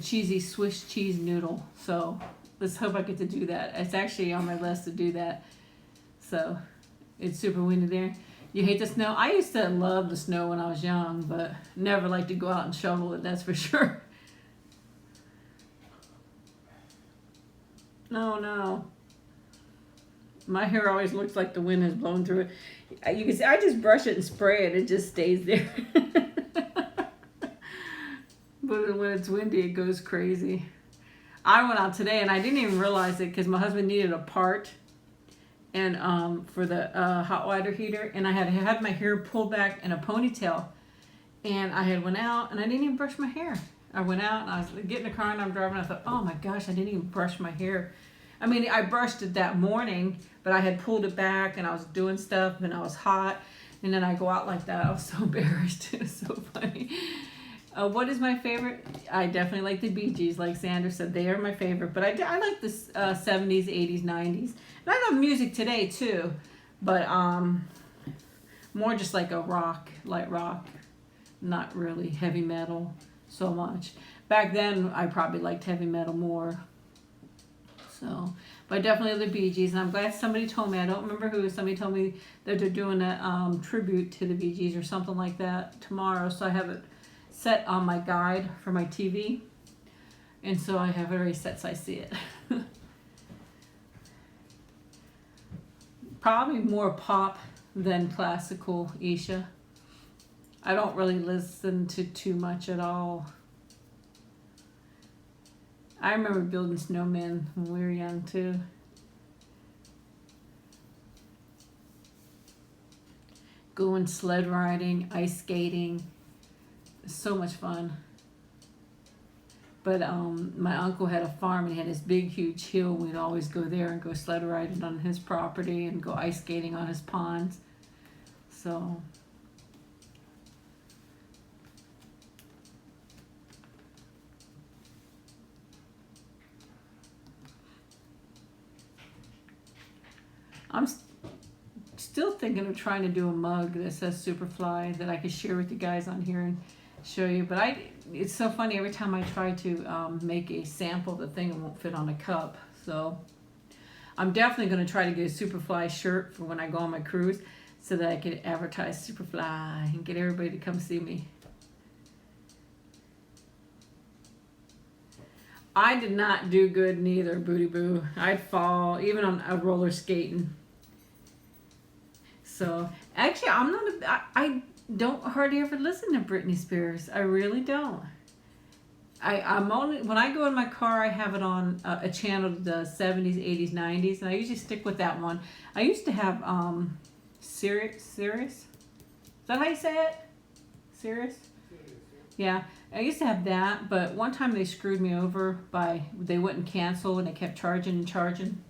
cheesy Swiss cheese noodle. So let's hope I get to do that. It's actually on my list to do that. So it's super windy there. You hate the snow? I used to love the snow when I was young, but never liked to go out and shovel it, that's for sure. No. My hair always looks like the wind has blown through it. You can see I just brush it and spray it. It just stays there. But when it's windy, it goes crazy. I went out today and I didn't even realize it because my husband needed a part and for the hot water heater, and I had my hair pulled back in a ponytail, and I had went out and I didn't even brush my hair. I went out and I was getting in the car and I'm driving. I thought, oh my gosh, I didn't even brush my hair. I mean, I brushed it that morning, but I had pulled it back and I was doing stuff and I was hot. And then I go out like that. I was so embarrassed. It was so funny. What is my favorite? I definitely like the Bee Gees, like Sandra said. They are my favorite. But I like the 70s, 80s, 90s. And I love music today too. But more just like a light rock. Not really heavy metal so much. Back then, I probably liked heavy metal more. So, but definitely the Bee Gees, and I'm glad somebody told me. I don't remember who. Somebody told me that they're doing a tribute to the Bee Gees or something like that tomorrow. So I have it set on my guide for my TV, and so I have it already set so I see it. Probably more pop than classical, Isha. I don't really listen to too much at all. I remember building snowmen when we were young too. Going sled riding, ice skating. So much fun. But my uncle had a farm and he had this big huge hill. We'd always go there and go sled riding on his property and go ice skating on his ponds. So I'm still thinking of trying to do a mug that says Superfly that I could share with you guys on here and show you. But it's so funny, every time I try to make a sample of the thing, it won't fit on a cup. So I'm definitely going to try to get a Superfly shirt for when I go on my cruise so that I can advertise Superfly and get everybody to come see me. I did not do good neither, Booty Boo. I'd fall, even on a roller skating. So, actually, I don't hardly ever listen to Britney Spears. I really don't. I'm only, when I go in my car, I have it on a channel, the 70s, 80s, 90s, and I usually stick with that one. I used to have, Sirius? Is that how you say it? Sirius? Yeah, I used to have that, but one time they screwed me over they wouldn't cancel and they kept charging and charging.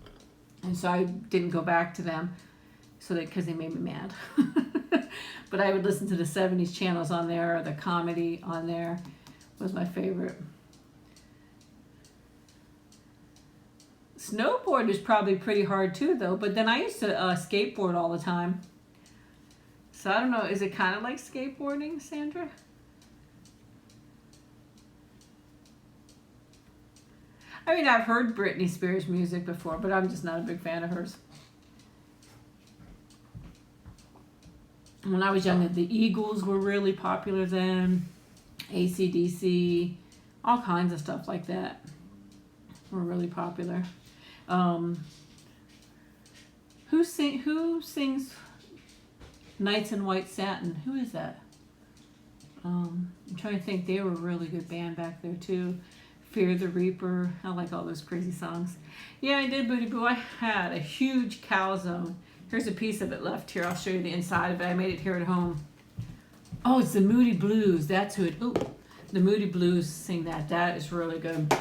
And so I didn't go back to them because they made me mad. But I would listen to the 70s channels on there, or the comedy on there was my favorite. Snowboard is probably pretty hard too, though, but then I used to skateboard all the time. So I don't know, is it kind of like skateboarding, Sandra? I mean, I've heard Britney Spears music before, but I'm just not a big fan of hers. When I was younger, the Eagles were really popular then. AC/DC, all kinds of stuff like that were really popular. Who sings Nights in White Satin? Who is that? I'm trying to think. They were a really good band back there too. Fear the Reaper. I like all those crazy songs. Yeah, I did, Booty Boo. I had a huge Calzone. Here's a piece of it left here. I'll show you the inside of it. I made it here at home. Oh, it's the Moody Blues. That's who it. Oh, the Moody Blues sing that. That is really good.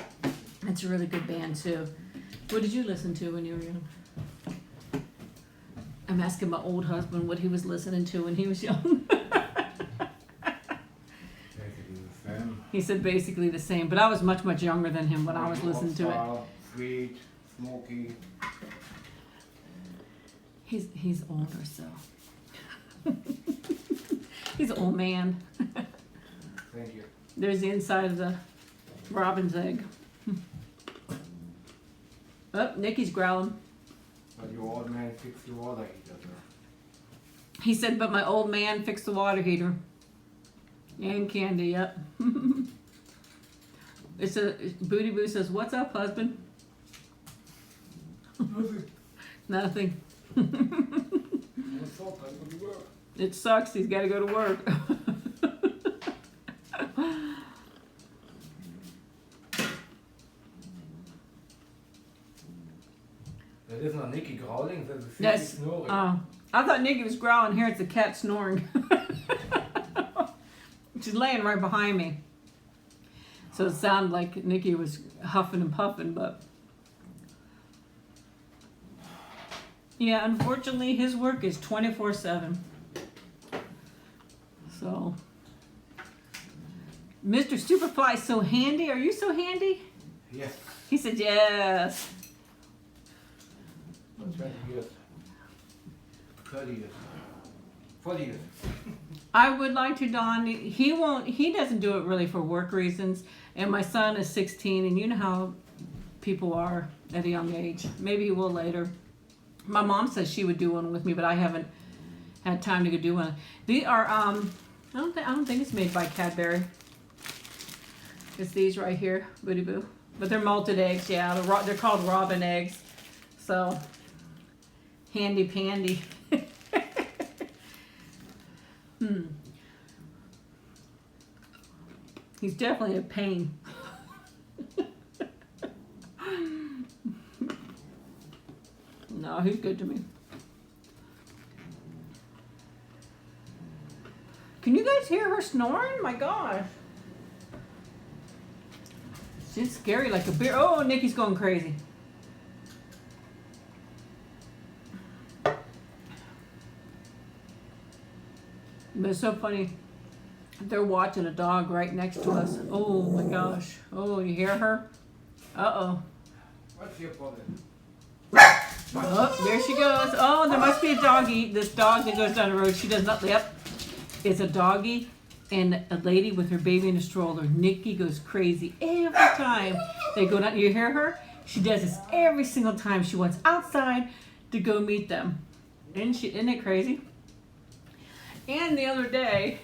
It's a really good band too. What did you listen to when you were young? I'm asking my old husband what he was listening to when he was young. He said basically the same, but I was much, much younger than him when I was listening to it. Sweet, smoky. He's older, so. He's an old man. Thank you. There's the inside of the robin's egg. Oh, Nikki's growling. But your old man fixed the water heater. He said, but my old man fixed the water heater. And Candy, yep. Booty Boo says, what's up, husband? Nothing. Nothing. It sucks. He's got to go to work. That is not Nikki growling, that's a Yes. snoring. Oh, I thought Nikki was growling. Here it's a cat snoring. She's laying right behind me. So it sounded like Nikki was huffing and puffing, but yeah, unfortunately his work is 24/7. So Mr. Superfly's so handy. Are you so handy? Yes. He said yes. For 20 years. 30 years. 40 years. I would like to, Don. He doesn't do it really for work reasons. And my son is 16, and you know how people are at a young age. Maybe he will later. My mom says she would do one with me, but I haven't had time to go do one. These are I don't think it's made by Cadbury. It's these right here, Booty Boo. But they're malted eggs, yeah. They're called robin eggs. So handy pandy. He's definitely a pain. No, he's good to me. Can you guys hear her snoring? My gosh. She's scary like a bear. Oh, Nikki's going crazy. But it's so funny. They're watching a dog right next to us. Oh my gosh. Oh, you hear her? Uh-oh. What's your problem? Oh, there she goes. Oh, there must be a doggy. This dog that goes down the road. She does not. Yep. It's a doggy and a lady with her baby in a stroller. Nikki goes crazy every time they go down. You hear her? She does this every single time she wants outside to go meet them. Isn't it crazy? And the other day,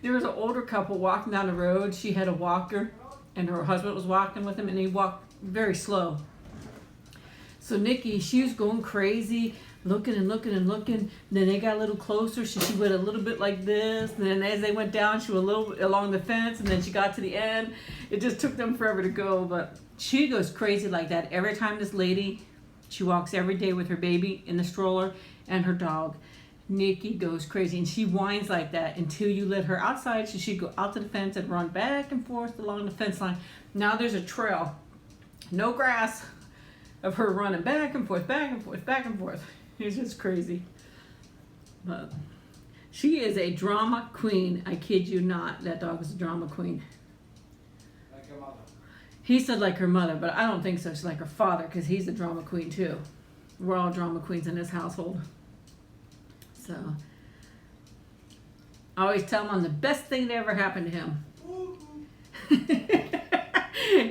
there was an older couple walking down the road. She had a walker, and her husband was walking with him, and he walked very slow. So Nikki, she was going crazy, looking and looking and looking. And then they got a little closer, so she went a little bit like this. And then as they went down, she went a little along the fence, and then she got to the end. It just took them forever to go, but she goes crazy like that. Every time this lady, she walks every day with her baby in the stroller and her dog. Nikki goes crazy, and she whines like that until you let her outside. So she'd go out to the fence and run back and forth along the fence line. Now there's a trail, no grass, of her running back and forth, back and forth, back and forth. It's just crazy. But she is a drama queen. I kid you not. That dog is a drama queen. Like your mother. He said like her mother, but I don't think so. She's like her father, because he's a drama queen too. We're all drama queens in this household. So I always tell him I'm the best thing that ever happened to him.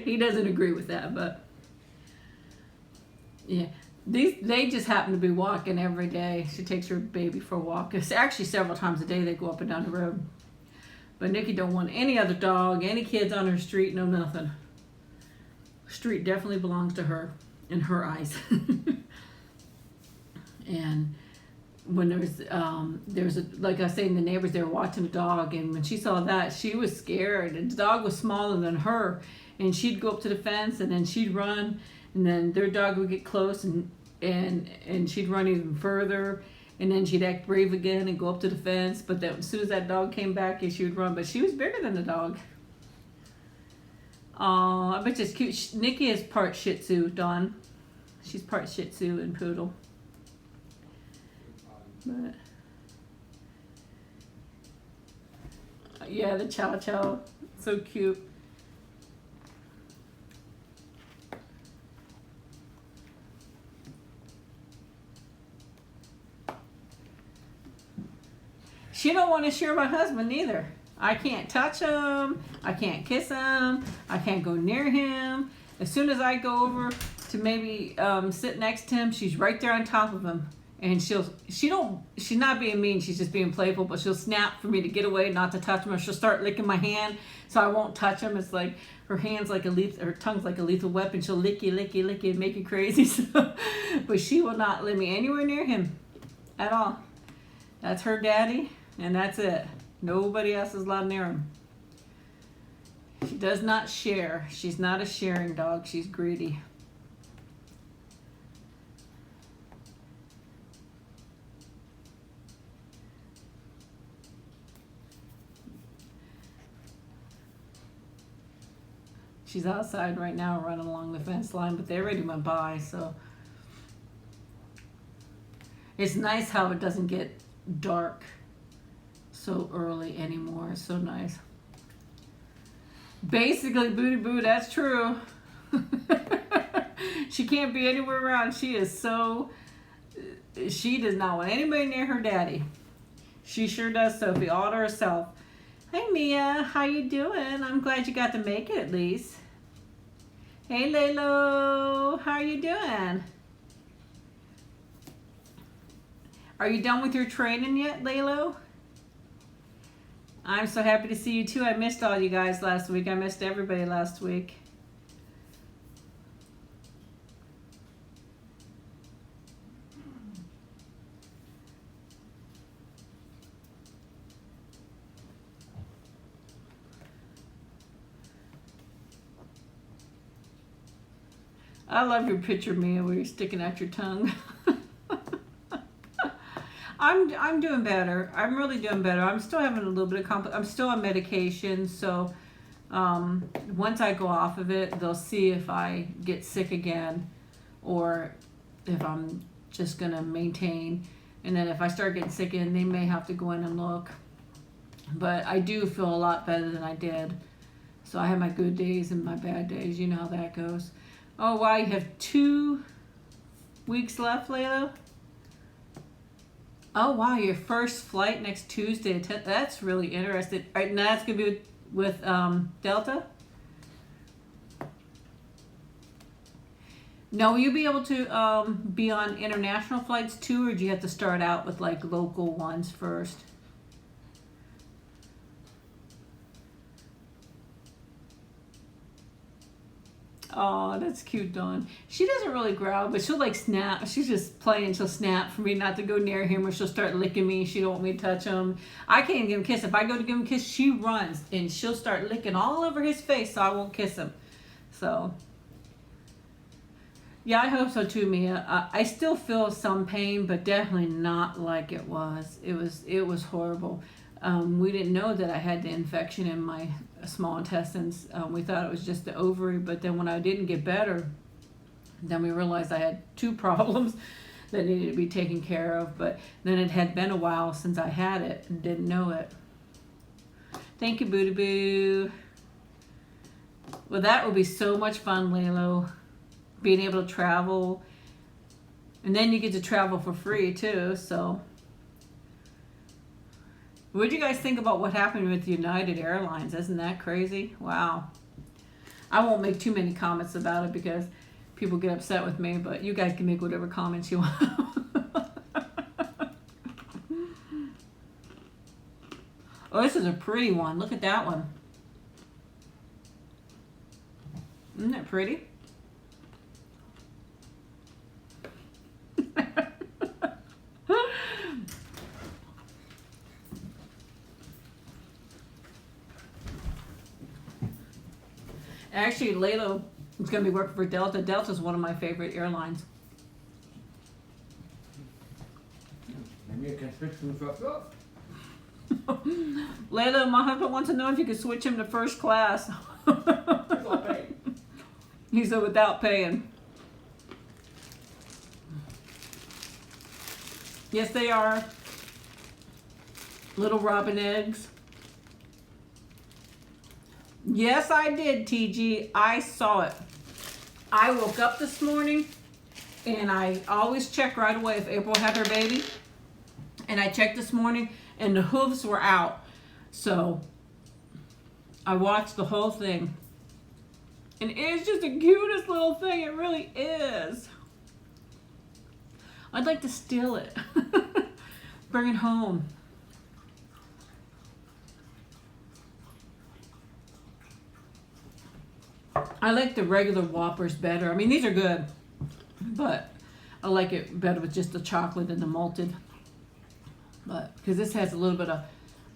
He doesn't agree with that, but yeah. They just happen to be walking every day. She takes her baby for a walk. It's actually several times a day they go up and down the road. But Nikki don't want any other dog, any kids on her street, no nothing. Street definitely belongs to her, in her eyes. And when there was like I was saying, the neighbors, they were watching the dog, and when she saw that, she was scared. And the dog was smaller than her, and she'd go up to the fence, and then she'd run, and then their dog would get close, and she'd run even further, and then she'd act brave again and go up to the fence. But then as soon as that dog came back, she would run. But she was bigger than the dog. Oh, I bet it's cute. Nikki is part Shih Tzu, Dawn. She's part Shih Tzu and Poodle. But yeah, the Chow Chow, so cute. She don't want to share my husband either. I can't touch him. I can't kiss him. I can't go near him. As soon as I go over to maybe sit next to him, she's right there on top of him. And she's not being mean, she's just being playful, but she'll snap for me to get away, not to touch him, or she'll start licking my hand so I won't touch him. It's like her hand's like her tongue's like a lethal weapon. She'll lick you and make you crazy. So, but she will not let me anywhere near him at all. That's her daddy, and that's it. Nobody else is allowed near him. She does not share. She's not a sharing dog. She's greedy. She's outside right now running along the fence line, but they already went by, so. It's nice how it doesn't get dark so early anymore. It's so nice. Basically, Booty Boo, that's true. She can't be anywhere around. She does not want anybody near her daddy. She sure does, Sophie, all to herself. Hey Mia, how you doing? I'm glad you got to make it at least. Hey Lalo, how are you doing? Are you done with your training yet, Lalo? I'm so happy to see you too. I missed all you guys last week. I missed everybody last week. I love your picture, Mia, where you're sticking out your tongue. I'm doing better. I'm really doing better. I'm still having a little bit of I'm still on medication, so once I go off of it, they'll see if I get sick again or if I'm just gonna maintain. And then if I start getting sick again, they may have to go in and look. But I do feel a lot better than I did. So I have my good days and my bad days. You know how that goes. Oh, wow, you have 2 weeks left, Layla? Oh, wow, your first flight next Tuesday. That's really interesting. All right, now that's going to be with Delta? Now, will you be able to be on international flights too, or do you have to start out with like local ones first? Oh, that's cute, Dawn. She doesn't really growl, but she'll like snap. She's just playing. She'll snap for me not to go near him, or she'll start licking me. She don't want me to touch him. I can't give him a kiss. If I go to give him a kiss, she runs and she'll start licking all over his face, so I won't kiss him. So, yeah, I hope so too, Mia. I still feel some pain, but definitely not like it was. It was horrible. We didn't know that I had the infection in my small intestines. We thought it was just the ovary, but then when I didn't get better, then we realized I had two problems that needed to be taken care of. But then it had been a while since I had it and didn't know it. Thank you, Boo Boo. Well, that would be so much fun, Lalo. Being able to travel. And then you get to travel for free, too, so... What do you guys think about what happened with United Airlines? Isn't that crazy? Wow. I won't make too many comments about it because people get upset with me, but you guys can make whatever comments you want. Oh, this is a pretty one. Look at that one. Isn't that pretty? Actually, Lalo is going to be working for Delta. Delta is one of my favorite airlines. Maybe I can switch to up. Lalo, my husband wants to know if you could switch him to first class. He said without paying. Yes, they are. Little robin eggs. Yes, I did, TG. I saw it. I woke up this morning, and I always check right away if April had her baby. And I checked this morning, and the hooves were out. So, I watched the whole thing. And it's just the cutest little thing. It really is. I'd like to steal it. Bring it home. I like the regular Whoppers better. I mean, these are good, but I like it better with just the chocolate and the malted. But because this has a little bit of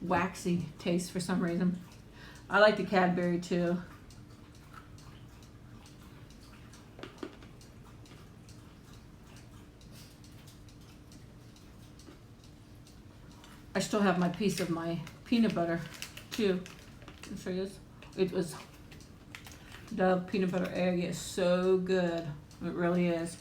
waxy taste for some reason. I like the Cadbury too. I still have my piece of my peanut butter too. I'll show you this. It was Dove peanut butter egg. Is so good. It really is.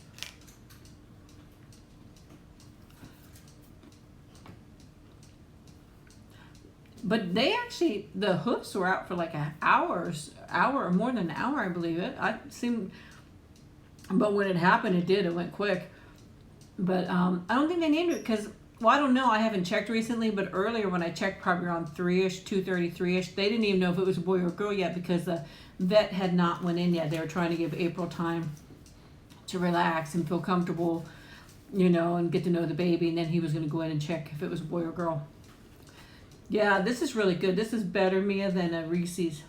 But they actually, the hooves were out for like an hour or more than an hour, I believe it. But when it happened, it did. It went quick. But I don't think they named it because, well, I don't know. I haven't checked recently, but earlier when I checked, probably around 3-ish, 2:33-ish, they didn't even know if it was a boy or a girl yet because the vet had not went in yet. They were trying to give April time to relax and feel comfortable, you know, and get to know the baby. And then he was going to go in and check if it was a boy or girl. Yeah, this is really good. This is better, Mia, than a Reese's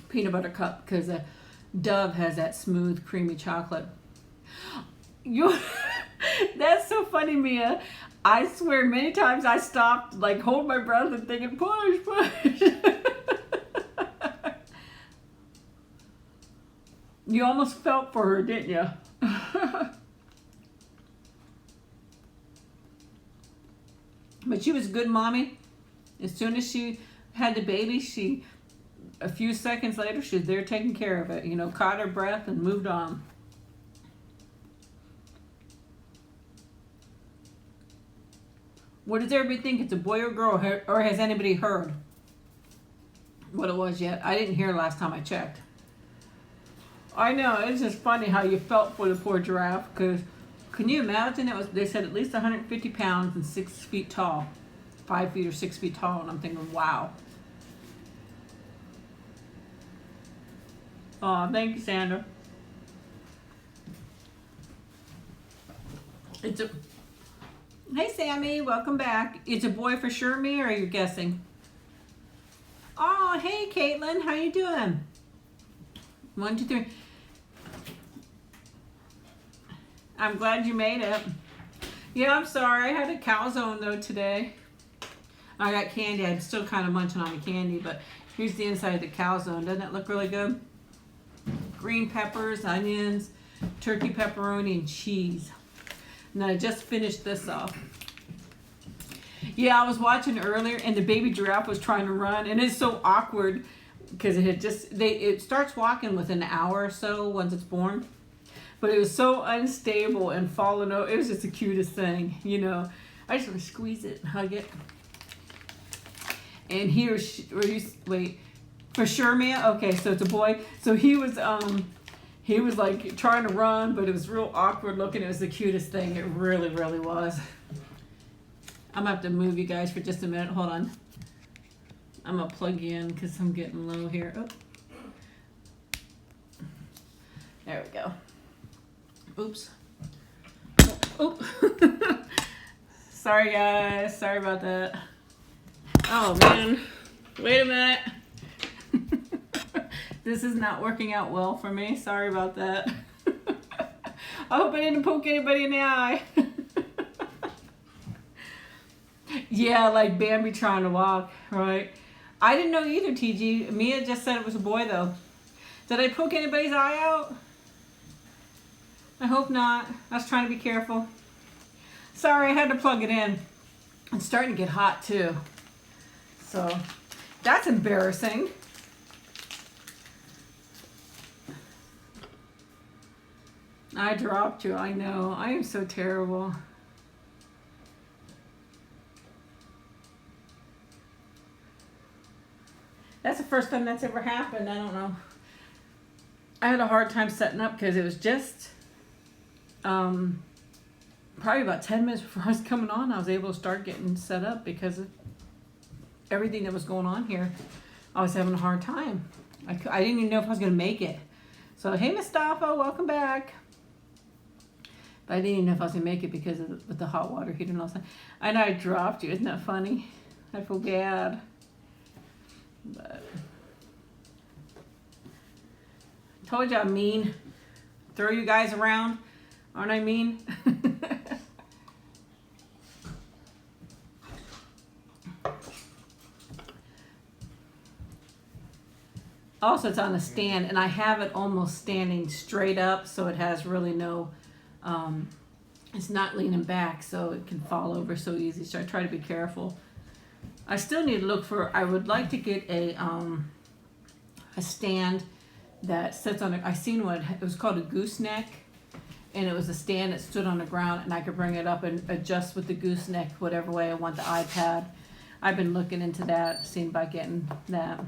peanut butter cup because a Dove has that smooth, creamy chocolate. That's so funny, Mia. I swear many times I stopped, like, hold my breath and thinking, push. You almost felt for her, didn't you? But she was a good mommy. As soon as she had the baby, a few seconds later, she was there taking care of it. You know, caught her breath and moved on. What does everybody think? It's a boy or girl? Or has anybody heard what it was yet? I didn't hear last time I checked. I know, it's just funny how you felt for the poor giraffe, because can you imagine? They said at least 150 pounds and 6 feet tall. 5 feet or 6 feet tall, and I'm thinking, wow. Oh, thank you, Sandra. Hey, Sammy, welcome back. It's a boy for sure, me, or are you guessing? Oh, hey, Caitlin, how you doing? 1, 2, 3. I'm glad you made it. Yeah, I'm sorry. I had a calzone though today. I got candy. I'm still kind of munching on the candy, but here's the inside of the calzone. Doesn't that look really good? Green peppers, onions, turkey pepperoni, and cheese. And I just finished this off. Yeah, I was watching earlier, and the baby giraffe was trying to run, and it's so awkward because it starts walking within an hour or so once it's born. But it was so unstable and falling over. It was just the cutest thing, you know. I just want to squeeze it and hug it. And wait, for sure, Mia? Okay, so it's a boy. So he was like trying to run, but it was real awkward looking. It was the cutest thing. It really, really was. I'm gonna have to move you guys for just a minute. Hold on. I'm gonna plug you in because I'm getting low here. Oh. There we go. Oops. Oh. Sorry guys, sorry about that. Oh man, wait a minute. This is not working out well for me. Sorry about that. I hope I didn't poke anybody in the eye. Yeah, like Bambi trying to walk, right? I didn't know either, TG. Mia just said it was a boy though. Did I poke anybody's eye out? I hope not. I was trying to be careful. Sorry, I had to plug it in. It's starting to get hot too. So, that's embarrassing. I dropped you, I know. I am so terrible. That's the first time that's ever happened. I don't know. I had a hard time setting up because it was just probably about 10 minutes before I was coming on, I was able to start getting set up because of everything that was going on here. I was having a hard time. I didn't even know if I was going to make it. So, hey, Mustafa, welcome back. But I didn't even know if I was going to make it because with the hot water heater and all that. I know I dropped you. Isn't that funny? I feel bad. But told you I'm mean. Throw you guys around. Aren't I mean? Also, it's on a stand, and I have it almost standing straight up, so it has really no, it's not leaning back, so it can fall over so easy. So I try to be careful. I still need to look for, I would like to get a stand that sits on, I seen one, it was called a gooseneck, and it was a stand that stood on the ground, and I could bring it up and adjust with the gooseneck whatever way I want the iPad. I've been looking into that, seeing about getting that.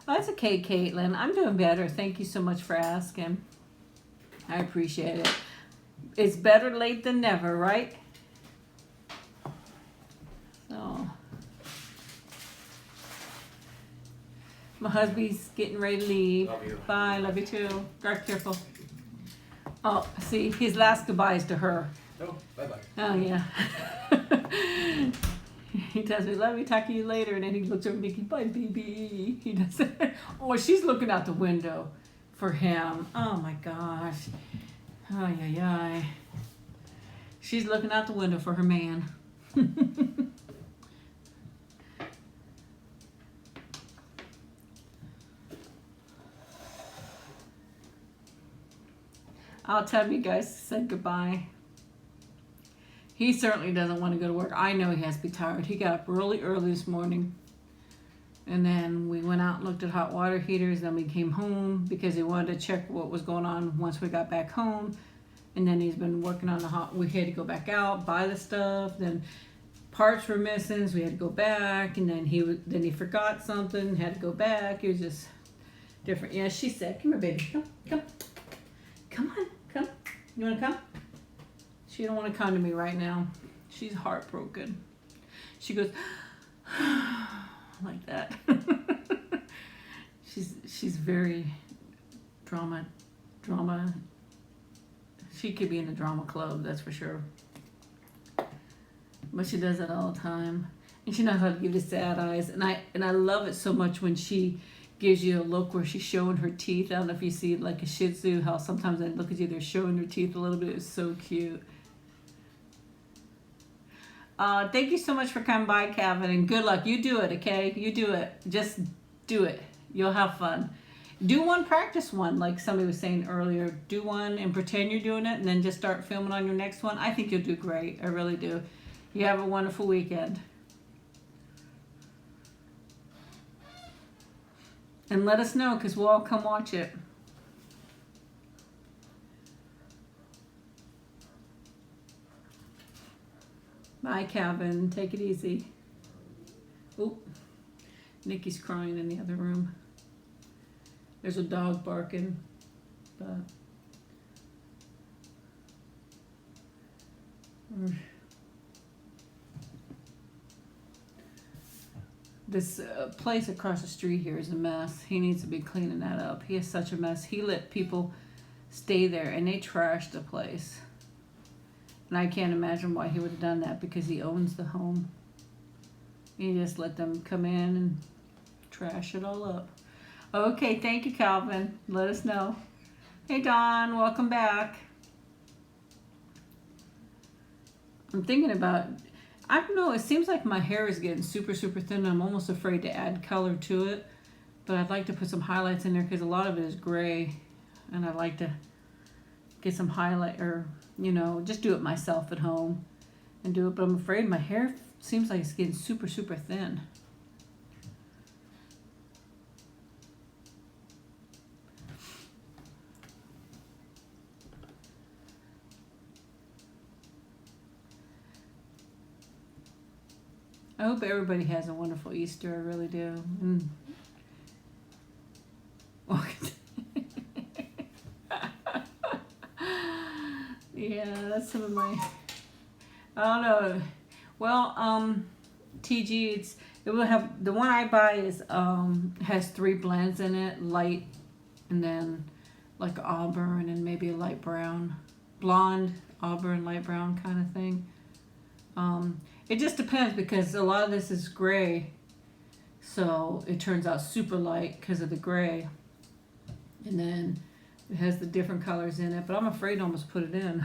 Oh, that's okay, Caitlin. I'm doing better. Thank you so much for asking. I appreciate it. It's better late than never, right? So, my husband's getting ready to leave. Love you. Bye. Love you too. Drive careful. Oh, see, his last goodbye is to her. No, bye-bye. Oh, yeah. He tells me, love you, talk to you later. And then he looks over at me, bye, baby. He does. Oh, she's looking out the window for him. Oh, my gosh. Ay, ay, ay. She's looking out the window for her man. I'll tell you guys said goodbye. He certainly doesn't want to go to work. I know he has to be tired. He got up really early this morning. And then we went out and looked at hot water heaters. Then we came home because he wanted to check what was going on once we got back home. And then he's been working on the hot, we had to go back out, buy the stuff. Then parts were missing, so we had to go back. And then he forgot something, had to go back. It was just different. Yeah, she said, come here, baby. Come. Come on, come. You want to come? She don't want to come to me right now. She's heartbroken. She goes like that. She's very drama. She could be in the drama club, that's for sure. But she does it all the time, and she knows how to give the sad eyes. And I love it so much when she gives you a look where she's showing her teeth. I don't know if you see like a Shih Tzu, how sometimes they look at you, they're showing their teeth a little bit. It's so cute. Thank you so much for coming by, Calvin, and good luck. You do it, okay? You do it. Just do it. You'll have fun. Do one, practice one, like somebody was saying earlier. Do one and pretend you're doing it, and then just start filming on your next one. I think you'll do great. I really do. You have a wonderful weekend. And let us know, because we'll all come watch it. Bye, Calvin. Take it easy. Oop. Nikki's crying in the other room. There's a dog barking, but this place across the street here is a mess. He needs to be cleaning that up. He is such a mess. He let people stay there and they trashed the place. And I can't imagine why he would have done that, because he owns the home. He just let them come in and trash it all up. Okay, thank you, Calvin. Let us know. Hey, Don, welcome back. I'm thinking about, I don't know, it seems like my hair is getting super, super thin. I'm almost afraid to add color to it. But I'd like to put some highlights in there because a lot of it is gray. And I'd like to get some highlight, or, you know, just do it myself at home and do it. But I'm afraid my hair seems like it's getting super, super thin. I hope everybody has a wonderful Easter. I really do. Yeah, that's some of my. I don't know. Well, TG, it will have, the one I buy is has 3 blends in it, light, and then like auburn and maybe a light brown, blonde, auburn, light brown kind of thing. It just depends, because a lot of this is gray, so it turns out super light because of the gray. And then it has the different colors in it, but I'm afraid to almost put it in.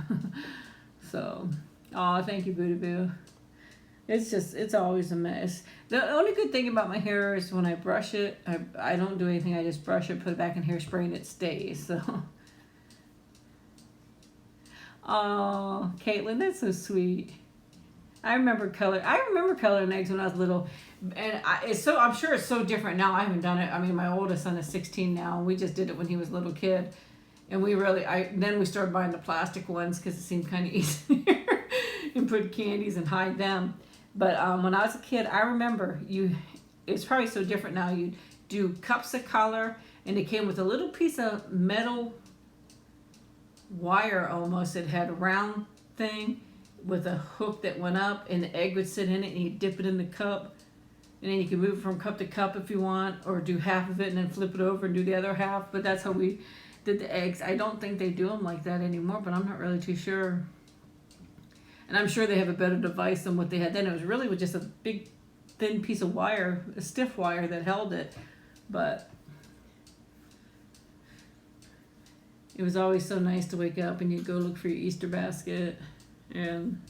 So, oh, thank you, Boo Boo. It's always a mess. The only good thing about my hair is when I brush it, I don't do anything. I just brush it, put it back in hairspray, and it stays. So, oh, Caitlin, that's so sweet. I remember coloring eggs when I was little, and I'm sure it's so different now. I haven't done it. I mean, my oldest son is 16 now. We just did it when he was a little kid, and then we started buying the plastic ones because it seemed kind of easier, and put candies and hide them. But when I was a kid, I remember it's probably so different now. You do cups of color, and it came with a little piece of metal wire almost. It had a round thing with a hook that went up, and the egg would sit in it, and you dip it in the cup, and then you can move it from cup to cup if you want, or do half of it and then flip it over and do the other half. But that's how we did the eggs. I don't think they do them like that anymore, but I'm not really too sure. And I'm sure they have a better device than what they had then. It was really with just a big thin piece of wire, a stiff wire that held it. But it was always so nice to wake up and you'd go look for your Easter basket. And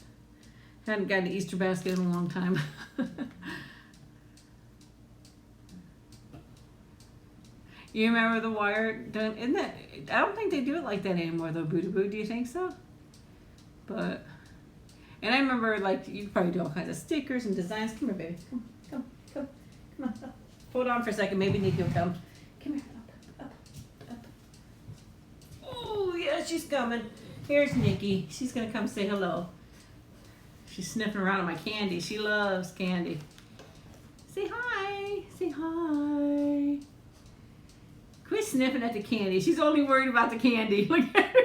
hadn't got an Easter basket in a long time. You remember the wire done? Isn't that? I don't think they do it like that anymore, though. Boo Boo, do you think so? But, and I remember, like, you could probably do all kinds of stickers and designs. Come here, baby. Come on. Hold on for a second. Maybe Nikki will come. Come here. Up. Oh yeah, she's coming. Here's Nikki. She's going to come say hello. She's sniffing around at my candy. She loves candy. Say hi. Say hi. Quit sniffing at the candy. She's only worried about the candy. Look at her.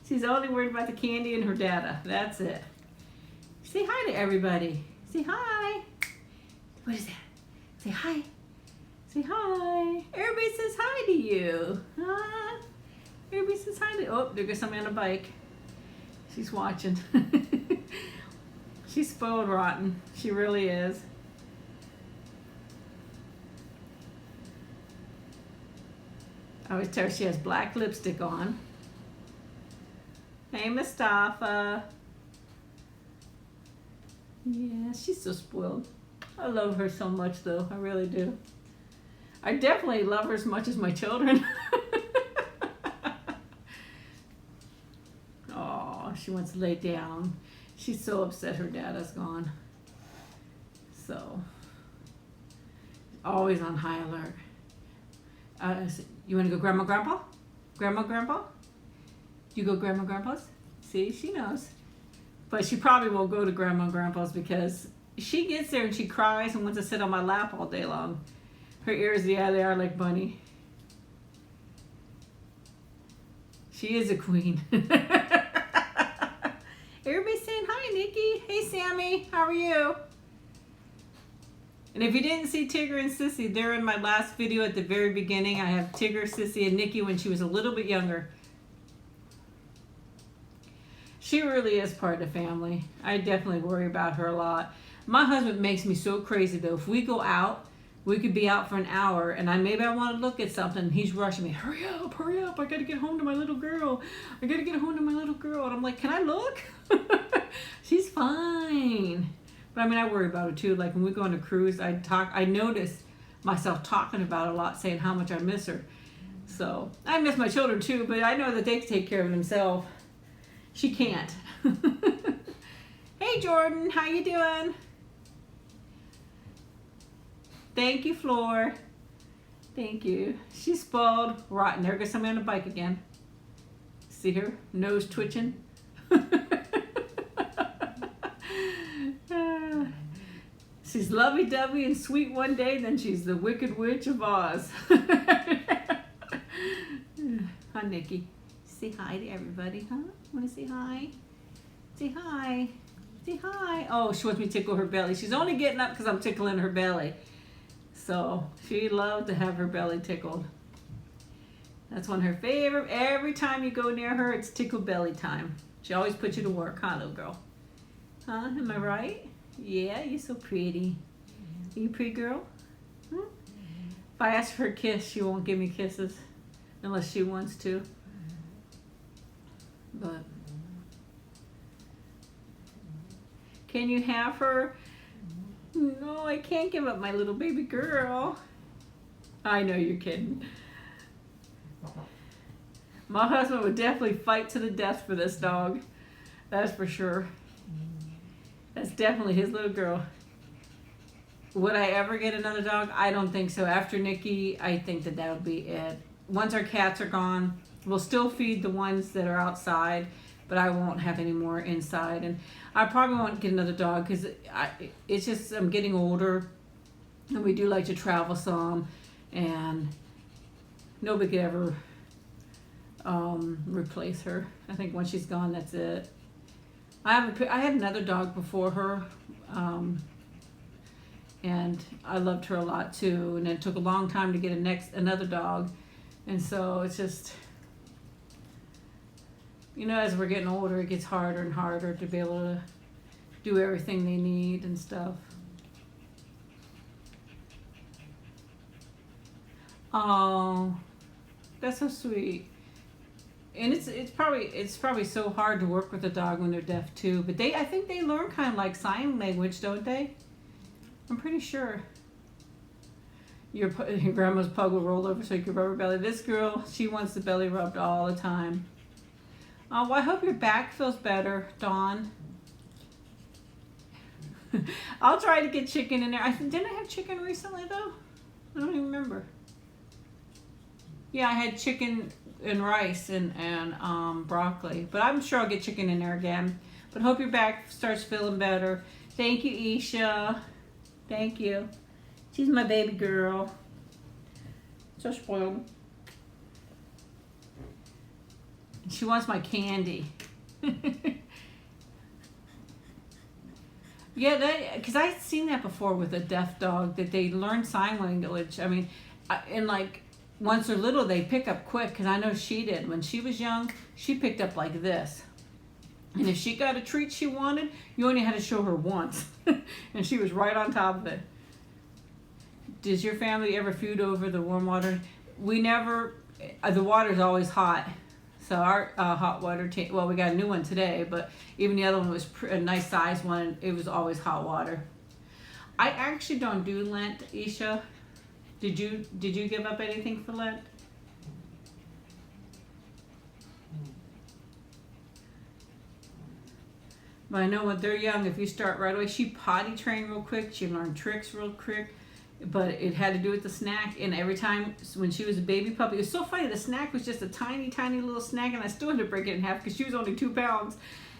She's only worried about the candy and her data. That's it. Say hi to everybody. Say hi. What is that? Say hi. Say hi. Everybody says hi to you. Huh? Everybody says hi to you. Oh, there goes somebody on a bike. She's watching. She's spoiled rotten. She really is. I always tell her she has black lipstick on. Hey, Mustafa. Yeah, she's so spoiled. I love her so much, though. I really do. I definitely love her as much as my children. Oh, she wants to lay down. She's so upset her dad is gone. So, always on high alert. You want to go Grandma, Grandpa? Grandma, Grandpa? You go Grandma, Grandpa's? See, she knows. But she probably won't go to Grandma and Grandpa's because she gets there and she cries and wants to sit on my lap all day long. Her ears, yeah, they are like Bunny. She is a queen. Everybody's saying hi, Nikki. Hey, Sammy. How are you? And if you didn't see Tigger and Sissy, they're in my last video at the very beginning. I have Tigger, Sissy, and Nikki when she was a little bit younger. She really is part of the family. I definitely worry about her a lot. My husband makes me so crazy though. If we go out, we could be out for an hour and maybe I want to look at something. He's rushing me. Hurry up, hurry up. I got to get home to my little girl. I got to get home to my little girl. And I'm like, can I look? She's fine. But I mean, I worry about her too. Like when we go on a cruise, I notice myself talking about it a lot, saying how much I miss her. So I miss my children too, but I know that they can take care of themselves. She can't. Hey Jordan, how you doing? Thank you, Floor. Thank you. She's spoiled rotten. There goes somebody on the bike again. See her? Nose twitching. She's lovey-dovey and sweet one day, then she's the Wicked Witch of Oz. Hi, Nikki. Say hi to everybody, huh? Want to say hi? Say hi. Say hi. Oh, she wants me to tickle her belly. She's only getting up because I'm tickling her belly. So she loved to have her belly tickled. That's one of her favorite. Every time you go near her, it's tickle belly time. She always puts you to work, huh, little girl? Huh? Am I right? Yeah, you're so pretty. Are you a pretty girl? Hmm? If I ask for a kiss, she won't give me kisses unless she wants to. But can you have her? No, I can't give up my little baby girl. I know you're kidding. My husband would definitely fight to the death for this dog. That's for sure. That's definitely his little girl. Would I ever get another dog? I don't think so. After Nikki, I think that would be it. Once our cats are gone, we'll still feed the ones that are outside, but I won't have any more inside. And I probably won't get another dog because it's just I'm getting older, and we do like to travel some, and nobody could ever replace her. I think once she's gone, that's it. I had another dog before her, and I loved her a lot too. And it took a long time to get another dog, and so it's just, you know, as we're getting older, it gets harder and harder to be able to do everything they need and stuff. Oh, that's so sweet. And it's probably so hard to work with a dog when they're deaf too. But I think they learn kind of like sign language, don't they? I'm pretty sure. Your grandma's pug will roll over so you can rub her belly. This girl, she wants the belly rubbed all the time. Oh, well, I hope your back feels better, Dawn. I'll try to get chicken in there. Didn't I have chicken recently though? I don't even remember. Yeah, I had chicken and rice and broccoli. But I'm sure I'll get chicken in there again. But hope your back starts feeling better. Thank you, Isha. Thank you. She's my baby girl. So spoiled. She wants my candy. Yeah, because I've seen that before with a deaf dog, that they learn sign language. I mean, and like, once they're little, they pick up quick, because I know she did. When she was young, she picked up like this. And if she got a treat she wanted, you only had to show her once. And she was right on top of it. Does your family ever feud over the warm water? We never, the water's always hot. So our hot water tank, well, we got a new one today, but even the other one was a nice size one. And it was always hot water. I actually don't do Lent, Isha. Did you give up anything for Lent? But I know when they're young, if you start right away, she potty trained real quick. She learned tricks real quick. But it had to do with the snack. And every time when she was a baby puppy, it was so funny. The snack was just a tiny, tiny little snack. And I still had to break it in half because she was only 2 pounds.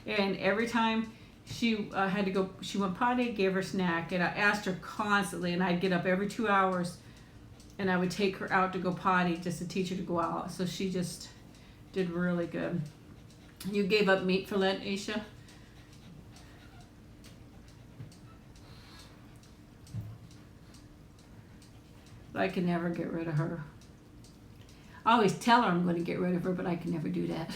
And every time she had to go, she went potty, gave her snack. And I asked her constantly. And I'd get up every 2 hours. And I would take her out to go potty just to teach her to go out. So she just did really good. You gave up meat for Lent, Isha? But I can never get rid of her. I always tell her I'm going to get rid of her, but I can never do that.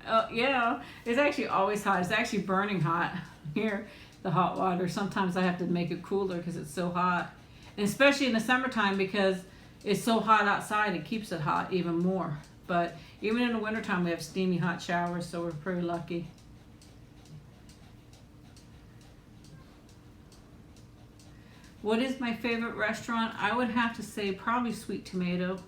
Oh, yeah. It's actually always hot. It's actually burning hot here, the hot water. Sometimes I have to make it cooler because it's so hot. And especially in the summertime because it's so hot outside, it keeps it hot even more. But even in the wintertime, we have steamy hot showers, so we're pretty lucky. What is my favorite restaurant? I would have to say probably Sweet Tomato.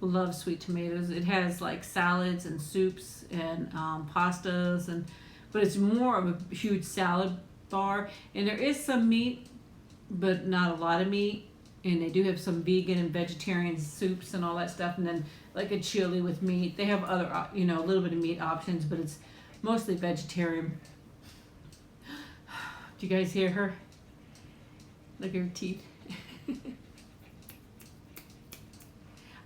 Love Sweet Tomatoes. It has like salads and soups and pastas, but it's more of a huge salad bar. And there is some meat, but not a lot of meat. And they do have some vegan and vegetarian soups and all that stuff. And then like a chili with meat. They have other, a little bit of meat options, but it's mostly vegetarian. Do you guys hear her? Look at her teeth. The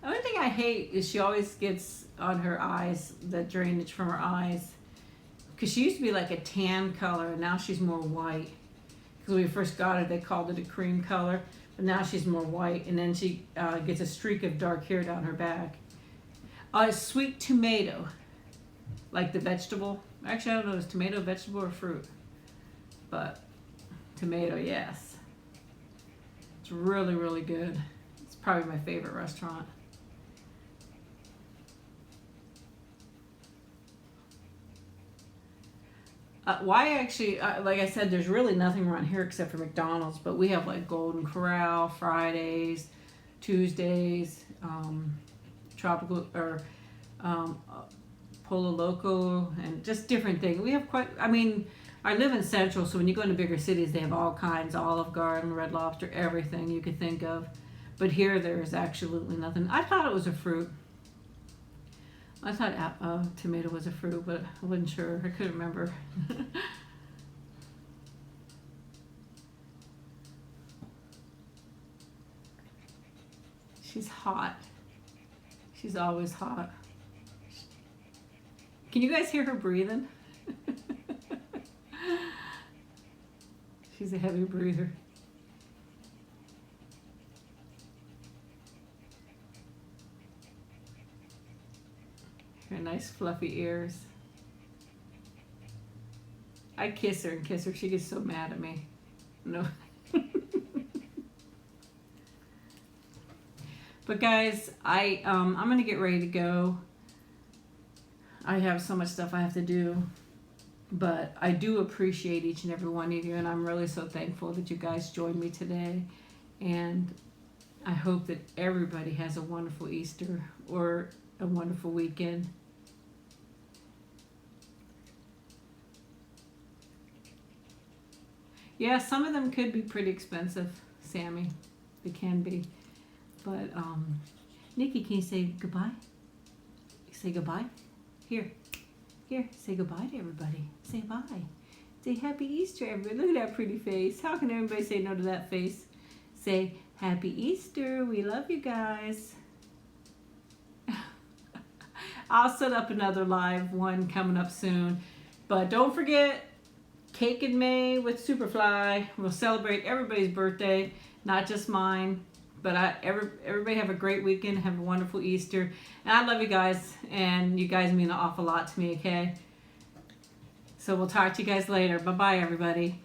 only thing I hate is she always gets on her eyes, the drainage from her eyes. Because she used to be like a tan color, and now she's more white. Because when we first got her, they called it a cream color. But now she's more white, and then she gets a streak of dark hair down her back. Sweet tomato. Like the vegetable. Actually, I don't know if it's tomato, vegetable, or fruit. But tomato, yes. It's really, really good. It's probably my favorite restaurant. Why actually, like I said, there's really nothing around here except for McDonald's, but we have like Golden Corral, Fridays, Tuesdays, Tropical, or Polo Loco, and just different things. We have I live in Central, so when you go into bigger cities, they have all kinds, Olive Garden, Red Lobster, everything you could think of. But here, there's absolutely nothing. I thought it was a fruit. I thought tomato was a fruit, but I wasn't sure. I couldn't remember. She's hot. She's always hot. Can you guys hear her breathing? She's a heavy breather. Her nice fluffy ears. I kiss her and kiss her. She gets so mad at me. No. But guys, I'm gonna get ready to go. I have so much stuff I have to do. But I do appreciate each and every one of you, and I'm really so thankful that you guys joined me today. And I hope that everybody has a wonderful Easter or a wonderful weekend. Yeah, some of them could be pretty expensive, Sammy. They can be. But, Nikki, can you say goodbye? Say goodbye? Here, say goodbye to everybody. Say bye. Say happy Easter, everybody. Look at that pretty face. How can everybody say no to that face? Say happy Easter. We love you guys. I'll set up another live one coming up soon. But don't forget, Cake in May with Superfly. We'll celebrate everybody's birthday, not just mine. But everybody have a great weekend. Have a wonderful Easter. And I love you guys. And you guys mean an awful lot to me, okay? So we'll talk to you guys later. Bye-bye, everybody.